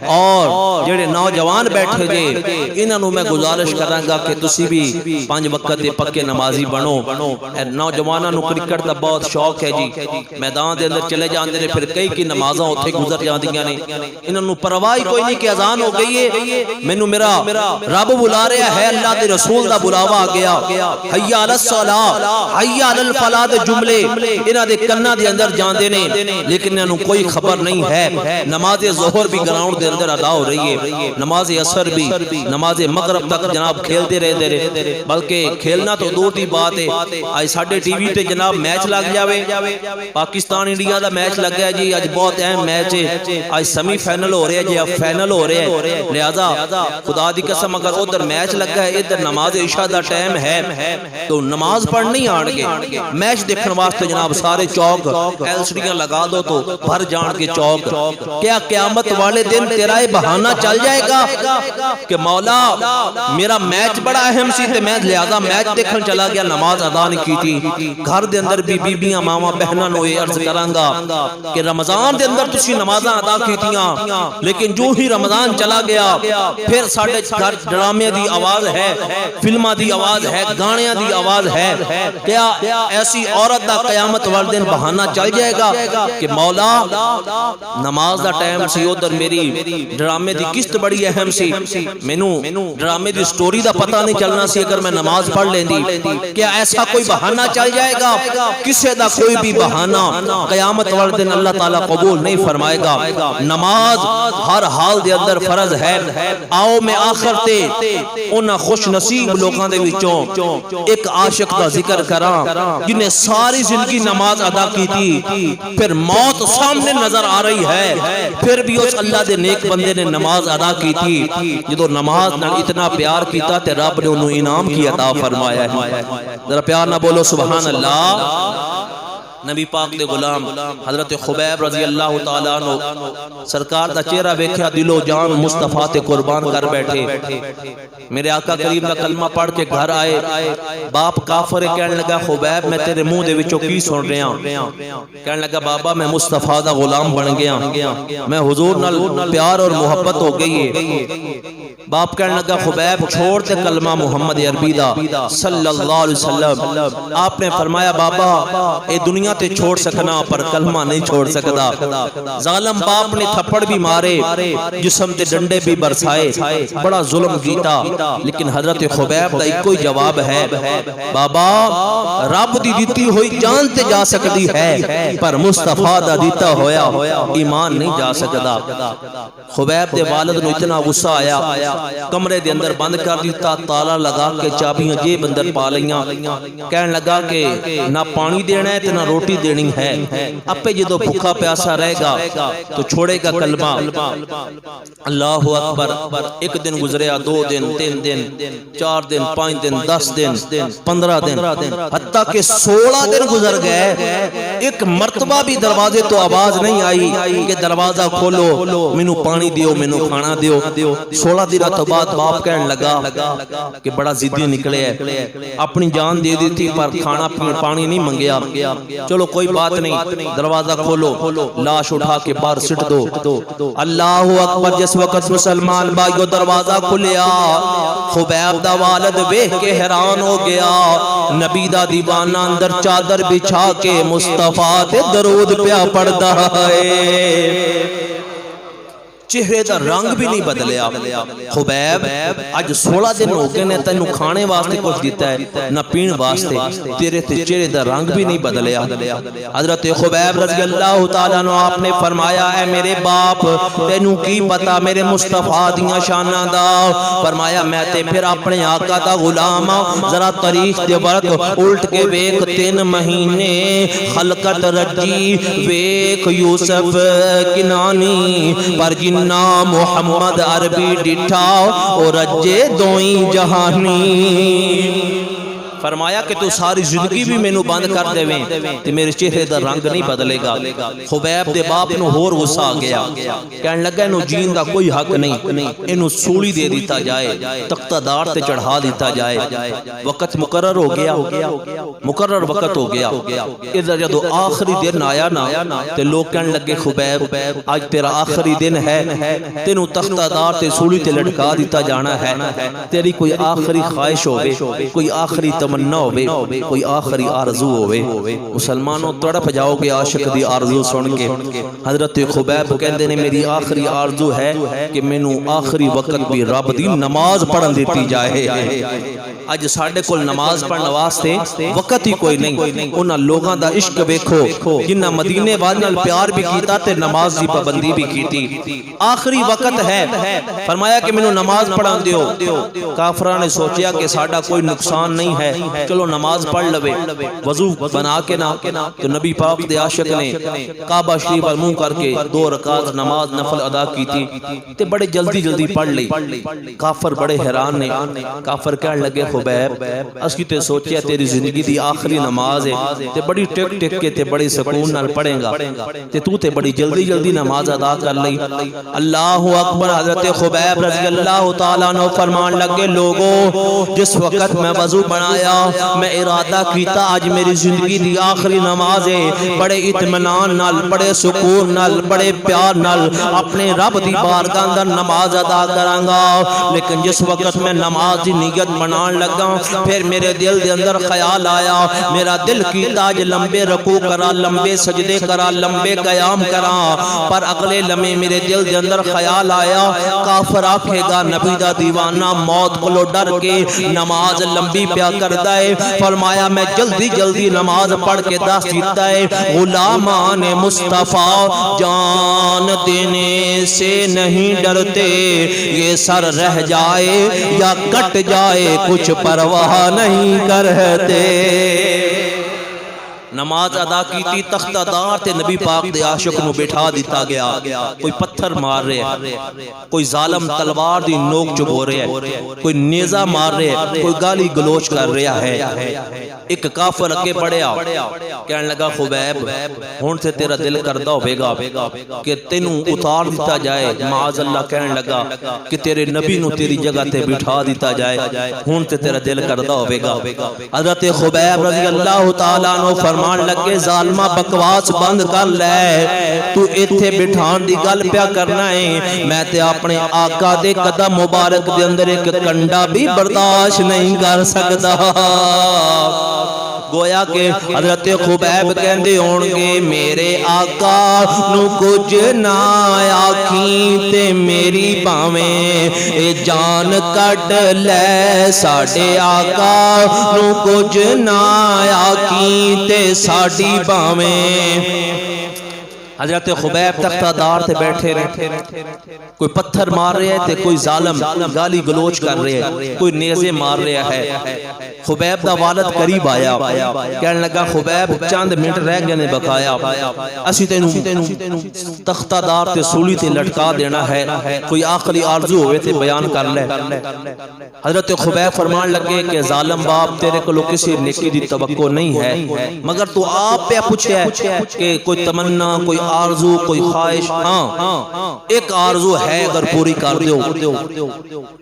اور جڑے نوجوان بیٹھے جے انہاں نو میں گزارش کراں گا کہ تسی بھی 5 وقت دے پکے نمازی بنو. نوجواناں نو کرکٹ دا بہت شوق ہے جی, میدان دے اندر چلے جاندے نے, پھر کئی کی نمازاں اوتھے گزر جاندیاں نے, انہاں نو پرواہ کوئی نہیں کہ اذان ہو گئی ہے, مینوں میرا رب بلا رہا ہے, اللہ دے رسول دا بلاوا آ گیا, حی علی الصلاۃ حی علی الفلاح دے جملے انہاں دے کناں دے اندر جاندے نے, لیکن انہاں نو کوئی خبر نہیں ہے. نماز ظہر بھی گراؤنڈ دے اندر ادا ہو رہی ہے, نماز عصر بھی, نماز مغرب تک جناب کھیلتے رہتے, بلکہ کھیلنا تو دور دی بات ہے. آج ساڈے ٹی وی تے جناب میچ لگ جاوے, پاکستان انڈیا دا میچ لگ گیا جی, اج بہت اہم میچ ہے, آج سیمی فائنل ہو رہا ہے جی, اب فائنل ہو رہا ہے. لہذا خدا دی قسم اگر ادھر میچ لگا ہے, ادھر نماز عشاء دا ٹائم ہے, تو نماز پڑھنی آن گے میچ دیکھنے واسطے جناب سارے چوک ایلسڈیاں لگا دو تو بھر جان کے چوک. کیا قیامت والے دن تیرا یہ بہانہ چل جائے گا کہ مولا میرا میچ بڑا اہم سی تے میں لہذا میچ دیکھن چلا گیا, نماز ادا نہیں کی تھی. گھر دے اندر بھی بیبیاں ماواں بہناں نو یہ عرض کراں گا کہ رمضان دے اندر تسی نمازاں ادا کیتیاں, لیکن جو ہی رمضان چلا گیا پھر ساڈے گھر ڈرامے دی آواز ہے, فلماں دی آواز ہے, گانیاں دی آواز ہے. کیا ایسی عورت دا قیامت والے دن بہانہ چل جائے گا کہ مولا نماز دا ٹائم سی, ادھر میری ڈرامے دی قسط بڑی اہم سی, مینوں ڈرامے دی سٹوری دا پتہ نہیں چلنا سی اگر میں نماز پڑھ لیندی. کیا ایسا کوئی بہانہ چل جائے گا؟ کسے دا کوئی بھی بہانہ قیامت والے دن اللہ تعالیٰ قبول نہیں فرمائے گا. نماز ہر حال دے اندر فرض ہے. آؤ میں آخر تے انہاں خوش نصیب لوگاں دے وچوں ایک عاشق دا ذکر کراں جنہیں ساری زندگی نماز ادا کی تھی, پھر موت سامنے نظر آ رہی ہے, پھر بھی اس اللہ دے نیک بندے نے نماز ادا کی تھی. جدو نماز نال اتنا پیار کیتا تے رب نے انہوں انعام کی عطا فرمایا ہے. ذرا پیار نہ بولو سبحان اللہ. نبی پاک دے غلام حضرت خبیب رضی اللہ تعالیٰ عنہ سرکار دا چہرہ ویکھیا دل و جان مصطفیٰ تے قربان کر بیٹھے. میرے آقا کریم دا کلمہ پڑھ کے گھر آئے. باپ کافر کہنے لگا خبیب میں تیرے منہ دے وچوں کی سن رہا ہوں؟ کہنے لگا بابا میں مصطفیٰ دا غلام بن گیا, میں حضور نال پیار اور محبت ہو گئی ہے. باپ کہنے لگا خبیب چھوڑ دے کلمہ محمد عربی دا صلی اللہ علیہ وسلم. آپ نے فرمایا بابا اے دنیا تے چھوڑ سکنا پر کلمہ نہیں چھوڑ سکتا. ظالم باپ نے تھپڑ بھی مارے, جسم تے ڈنڈے بھی برسائے, بڑا ظلم کیتا, لیکن حضرت خبیب دا ایک کوئی جواب ہے بابا رب دی دیتی ہوئی جان تے جا سکتی ہے پر مصطفیٰ دا دیتا ہویا ایمان نہیں جا سکتا. خبیب دے والد نو اتنا غصہ آیا, کمرے دے اندر بند کر دیتا, تالا لگا کے چابیاں جیب اندر پا لیاں. کہنے لگا کہ نہ پانی دینا ہے نہ روٹی دینی ہے, اپے جدو بھوکا پیاسا رہے گا تو چھوڑے گا کلمہ. اللہ اکبر. ایک دن گزریا, 2 دن, 3 دن, 4 دن, 5 دن, 10 دن, 15 دن, حتیٰ کہ 16 دن گزر گئے. ایک مرتبہ بھی دروازے تو آواز نہیں آئی کہ دروازہ کھولو مینوں پانی دیو مینوں کھانا دیو. 16 دن تو بعد باپ کہنے لگا کہ بڑا ضدی نکلے ہے, اپنی جان دے دی تھی پر کھانا پانی نہیں منگیا. چلو کوئی بات نہیں, دروازہ کھولو, لاش اٹھا کے باہر سٹ دو. اللہ اکبر. جس وقت مسلمان بھائیو دروازہ کھلیا, خبیب دا والد ویکھ کے حیران ہو گیا. نبی دا دیوانہ اندر چادر بچھا کے مصطفیٰ تے درود پیا پڑھدا ہے. چہرے دا رنگ بھی نہیں بدلیا. خبیب اج 16 دن ہو گئے نے تینوں کھانے واسطے کچھ دیتا ہے نہ پین واسطے, تیرے تے چہرے دا رنگ بھی نہیں بدلیا. حضرت خبیب رضی اللہ تعالیٰ عنہ آپ نے فرمایا اے میرے باپ تینوں کی پتا میرے مصطفیٰ دیاں شاناں دا؟ فرمایا میں تے پھر اپنے آقا دا غلام ہاں, ذرا تاریخ دے ورق الٹ کے ویکھ 3 مہینے خلقت رجی ویکھ یوسف کنانی پر جن نام محمد عربی ڈٹھا اور رجے دوئیں جہانی. فرمایا کہ تو ساری زندگی بھی مینوں بند کر دیویں تے میرے چہرے دا رنگ نہیں بدلے گا. خبیب دے باپ نو ہور غصہ آ گیا, کہنے لگا انہوں جین دا کوئی حق نہیں, انہوں سولی دے دیتا جائے, تختہ دار تے چڑھا دیتا جائے. وقت مقرر ہو گیا, مقرر وقت ہو گیا. ادھر جدو آخری دن آیا نا تے لوگ کہنے لگے خبیب آج تیرا آخری دن ہے, تینوں تختہ دار تے سولی تے لٹکا دیتا جانا ہے. تیری کوئی آخری خواہش ہوئے, کوئی آخری تمنا ہوئے, کوئی آخری آرزو ہوئے. مسلمانوں تڑپ جاؤ گے عاشق دی آرزو سن کے. حضرت خبیب کہندے نے میری آخری آرزو ہے کہ مینوں آخری وقت بھی رب دی نماز پڑھن دیتی جائے. اج ساڈے کول نماز پڑھن واسطے وقت ہی کوئی نہیں. انہاں لوگاں دا عشق ویکھو جنہاں مدینے والے نال پیار بھی کیتا تے نماز دی پابندی بھی کیتی. آخری وقت ہے, فرمایا کہ مینوں نماز پڑھان دیو. کافراں نے سوچیا کہ ساڈا کوئی نقصان نہیں ہے, چلو نماز پڑھ لوے. وضو بنا کے نا تو نبی پاک دے عاشق نے کعبہ شریف پر منہ کر کے 2 رکعت نماز نفل ادا کی تھی تے بڑے جلدی پڑھ لی. کافر بڑے حیران نے. کافر کہنے لگے خبیب اسی تے سوچیا تیری زندگی دی آخری نماز ہے تے بڑی ٹک کے تے بڑی سکون نال پڑھے گا تے تو تے بڑی جلدی نماز ادا کر لئی. اللہ اکبر. حضرت خبیب رضی اللہ تعالیٰ عنہ فرمان لگے لوگوں جس وقت میں وضو بنایا میں ارادہ کیتا آج میری زندگی دی آخری نماز ہے, بڑے اطمینان نال, بڑے سکون نال, بڑے پیار نال اپنے رب دی بارگاہ اندر نماز ادا کراں گا. لیکن جس وقت میں نماز دی نیت بنان لگا پھر میرے دل دے اندر خیال آیا, میرا دل کیتا آج لمبے رکوع کرا, لمبے سجدے کرا, لمبے قیام کرا, پر اگلے لمحے میرے دل دے اندر خیال آیا کافر آکھے گا نبی دا دیوانہ موت کو ڈر کے نماز لمبی پیا کردا ہے. فرمایا میں جلدی نماز پڑھ کے دس دیتا ہے غلامان مصطفیٰ جان دینے سے نہیں ڈرتے, یہ سر رہ جائے یا کٹ جائے کچھ پرواہ نہیں کرتے. نماز ادا کیتی تختہ دار تے نبی پاک دے عاشق نو بٹھا دیتا گیا. کوئی پتھر مار رہا ہے, کوئی ظالم تلوار دی نوک چبو رہا ہے, کوئی نیزہ مار رہا ہے, کوئی گالی گلوچ کر رہا ہے. ایک کافر اگے بڑھیا کہنے لگا خبیب ہون سے تیرا دل کردہ ہوئے گا کہ تینوں اتار دیتا جائے. معاذ اللہ کہنے لگا کہ تیرے نبی نو تیری جگہ تے بٹھا دیتا جائے, ہون سے تیرا دل کردہ ہوئے گا. حضرت خبیب رضی اللہ تعالیٰ عنہ فرمان لگے ظالمہ بکواس بند کر لے, تو ایتھے بٹھان دی گل پیا کرنا ہے, میں تے اپنے آقا دے قدم مبارک دے اندر ایک کنڈا بھی برداشت نہیں کر سکتا. گویا کہ حضرت خبیب کہندے ہونگے میرے آقا نو کچھ نہ آکھیں تے میری باویں اے جان کٹ لے. ساڈے آقا نو کچھ نہ آکھیں تے ساڈی باویں. حضرت خبیب تختہ دار تے بیٹھے رہے, کوئی پتھر مار رہے ہیں, کوئی ظالم گالی گلوچ کر رہے ہیں, کوئی نیزے مار رہے ہے. خبیب دا والد قریب آیا, کہنے لگا خبیب چاند منٹ رہ گئے نے بقایا, اسی تینوں تختہ دار تے سولی تے لٹکا دینا ہے, کوئی آخری آرزو ہوئے تے بیان کر لے. حضرت خبیب فرمان لگے کہ ظالم باپ تیرے کو کسی نیکی دی توقع نہیں ہے, مگر تو آپ پہ پوچھے ہے کہ کوئی تمنا, کوئی آرزو, کوئی خواہش. ہاں ایک آرزو ہے اگر پوری کر دیو.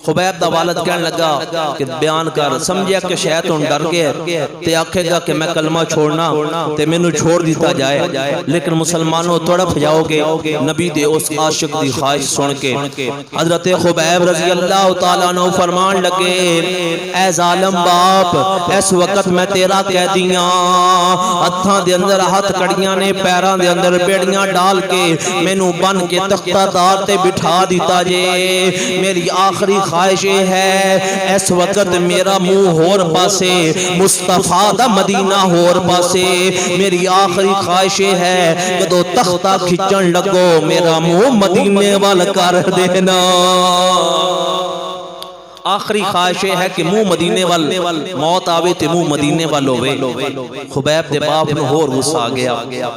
خبیب دا والد کہنے لگا کہ بیان کر. سمجھیا کہ شیطان ڈر گئے تے آکھے گا کہ میں کلمہ چھوڑنا تے میں نو چھوڑ دیتا جائے, لیکن مسلمانوں تڑپ جاؤ گے نبی دے اس عاشق دی خواہش سن کے. حضرت خبیب رضی اللہ تعالیٰ عنہ فرمان لگے اے ظالم باپ اس وقت میں تیرا کہہ دیاں, ہتھاں دے اندر ہاتھ کڑیاں نے, پیراں دے اندر بیڑیاں ڈال کے مینوں بن کے تختہ دار تے بٹھا دیتا جے. میری آخری خواہش ہے اس وقت میرا منہ ہور پاسے, مصطفیٰ دا مدینہ ہور پاسے. میری آخری خواہش ہے جدو تختہ کھچن لگو میرا منہ مدینے وال کر دینا. آخری خواہش ہے کہ منہ مدینے وال موت آوے تے منہ مدینے وال ہوئے. خبیب دے باپ نو ہور غصہ آ گیا,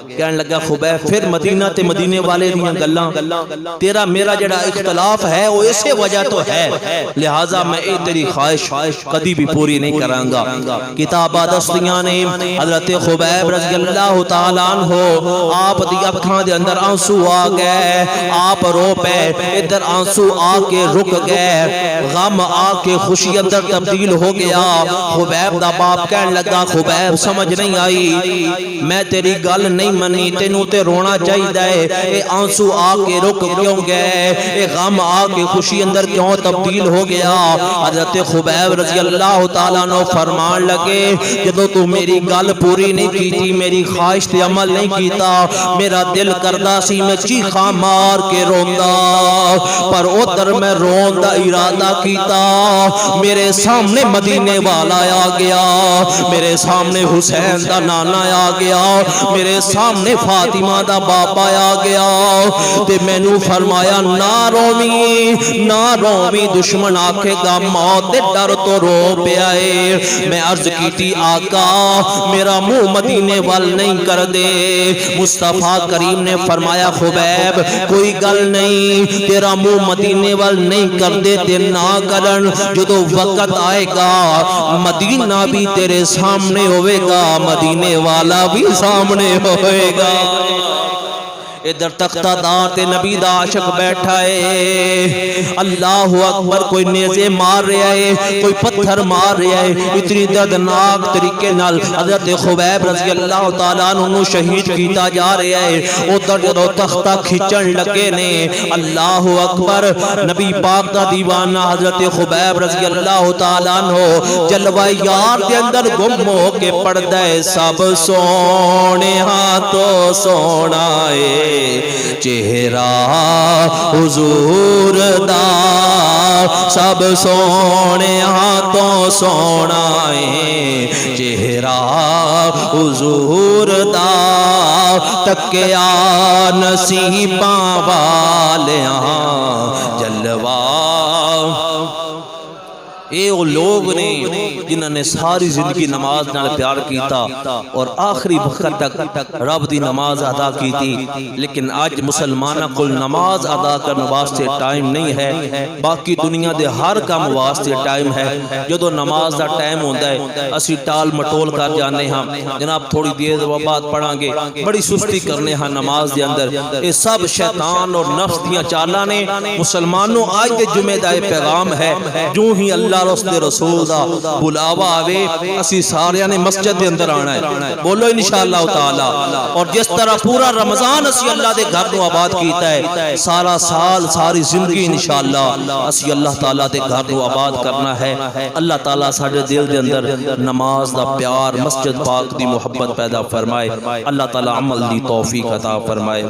کہنے لگا خبیب پھر مدینہ تے مدینے والے دیاں گلاں, تیرا میرا جڑا اختلاف ہے وہ اسی وجہ تو ہے, لہٰذا میں اے تیری خواہش کدی بھی پوری نہیں کراں گا. کتاباں دستیاں نے حضرت خبیب رضی اللہ تعالیٰ عنہ آپ دی اکھاں دے اندر آنسو آ گئے, آپ رو پے, ادھر آنسو آ کے رک گئے, غم آ کے خوشی اندر تبدیل ہو گیا. خبیب دا باپ کہنے لگا خبیب سمجھ نہیں آئی, میں تیری گل نہیں منی, تینوں تے رونا چاہیے, اے آنسو آ کے رک کیوں گئے, اے غم آ کے خوشی اندر کیوں تبدیل ہو گیا. حضرت خبیب رضی اللہ تعالیٰ عنہ فرمان لگے جدو تو میری گل پوری نہیں کیتی, میری خواہش تے عمل نہیں کیتا, میرا دل کردہ سی میں چیخاں مار کے روندا, پر ادھر میں رون دا ارادہ کیتا, میرے سامنے مدینے والا آ گیا, میرے سامنے حسین دا نانا آ گیا, میرے سامنے فاطمہ دا باپا آ گیا, تے میں نو فرمایا نہ رومی دشمن آکھے گا موت دے ڈر تو رو پہ آئے. میں عرض کیتی آقا میرا منہ مدینے وال نہیں کر دے. مصطفیٰ کریم نے فرمایا خبیب کوئی گل نہیں, تیرا منہ مدینے وال نہیں کر دے تے نہ کرن, جدو وقت آئے گا مدینہ بھی تیرے سامنے ہوئے گا, مدینے والا بھی سامنے ہوئے گا. ادھر تختہ دار تے نبی دا عاشق بیٹھا ہے, اللہ اکبر, کوئی نیزے مار رہا ہے, کوئی پتھر مار رہا ہے, اتنی دردناک طریقے نال حضرت خبیب رضی اللہ تعالیٰ عنہ شہید کیتا جا رہا ہے. ادھر جدو تختہ کھچن لگے نے, اللہ اکبر, نبی پاک دا دیوانہ حضرت خبیب رضی اللہ تعالیٰ عنہ جلوہ یار دے اندر گم ہو کے پڑھدا ہے سب سونے ہاتھوں سونا ہے, چہرہ حضور دا سب سونے ہاتھوں سونا ہے, چہرہ حضور دا تکیا نصیباں والیاں جلوہ. اے وہ لوگ نے جنہوں نے ساری زندگی نماز نال پیار کیتا اور آخری وقت تک رب دی نماز ادا کیتی، لیکن آج مسلمانہ کل نماز ادا کرنے واسطے ٹائم نہیں ہے، باقی دنیا دے ہر کام واسطے ٹائم ہے۔ جدو نماز دا ٹائم ہوندا ہے اسی ٹال مٹول کر جانے ہاں، جناب تھوڑی دیر بعد پڑھاں گے، بڑی سستی کرنے ہاں نماز دے اندر۔ یہ سب شیطان اور نفس دیاں چالاں نے۔ مسلمانوں آج دے جمعے دا پیغام ہے، جو ہی اللہ اور اس دے رسول دا بلاوا آوے اسی ساریاں نے مسجد دے اندر آنا ہے، بولو انشاءاللہ تعالی۔ اور جس طرح پورا رمضان اسی اللہ دے گھر نو آباد کیتا ہے، سارا سال ساری زندگی انشاءاللہ اسی اللہ تعالیٰ دے گھر نو آباد کرنا ہے۔ اللہ تعالیٰ ساڈے دل دے اندر نماز دا پیار، مسجد پاک دی محبت پیدا فرمائے۔ اللہ تعالیٰ عمل دی توفیق عطا فرمائے۔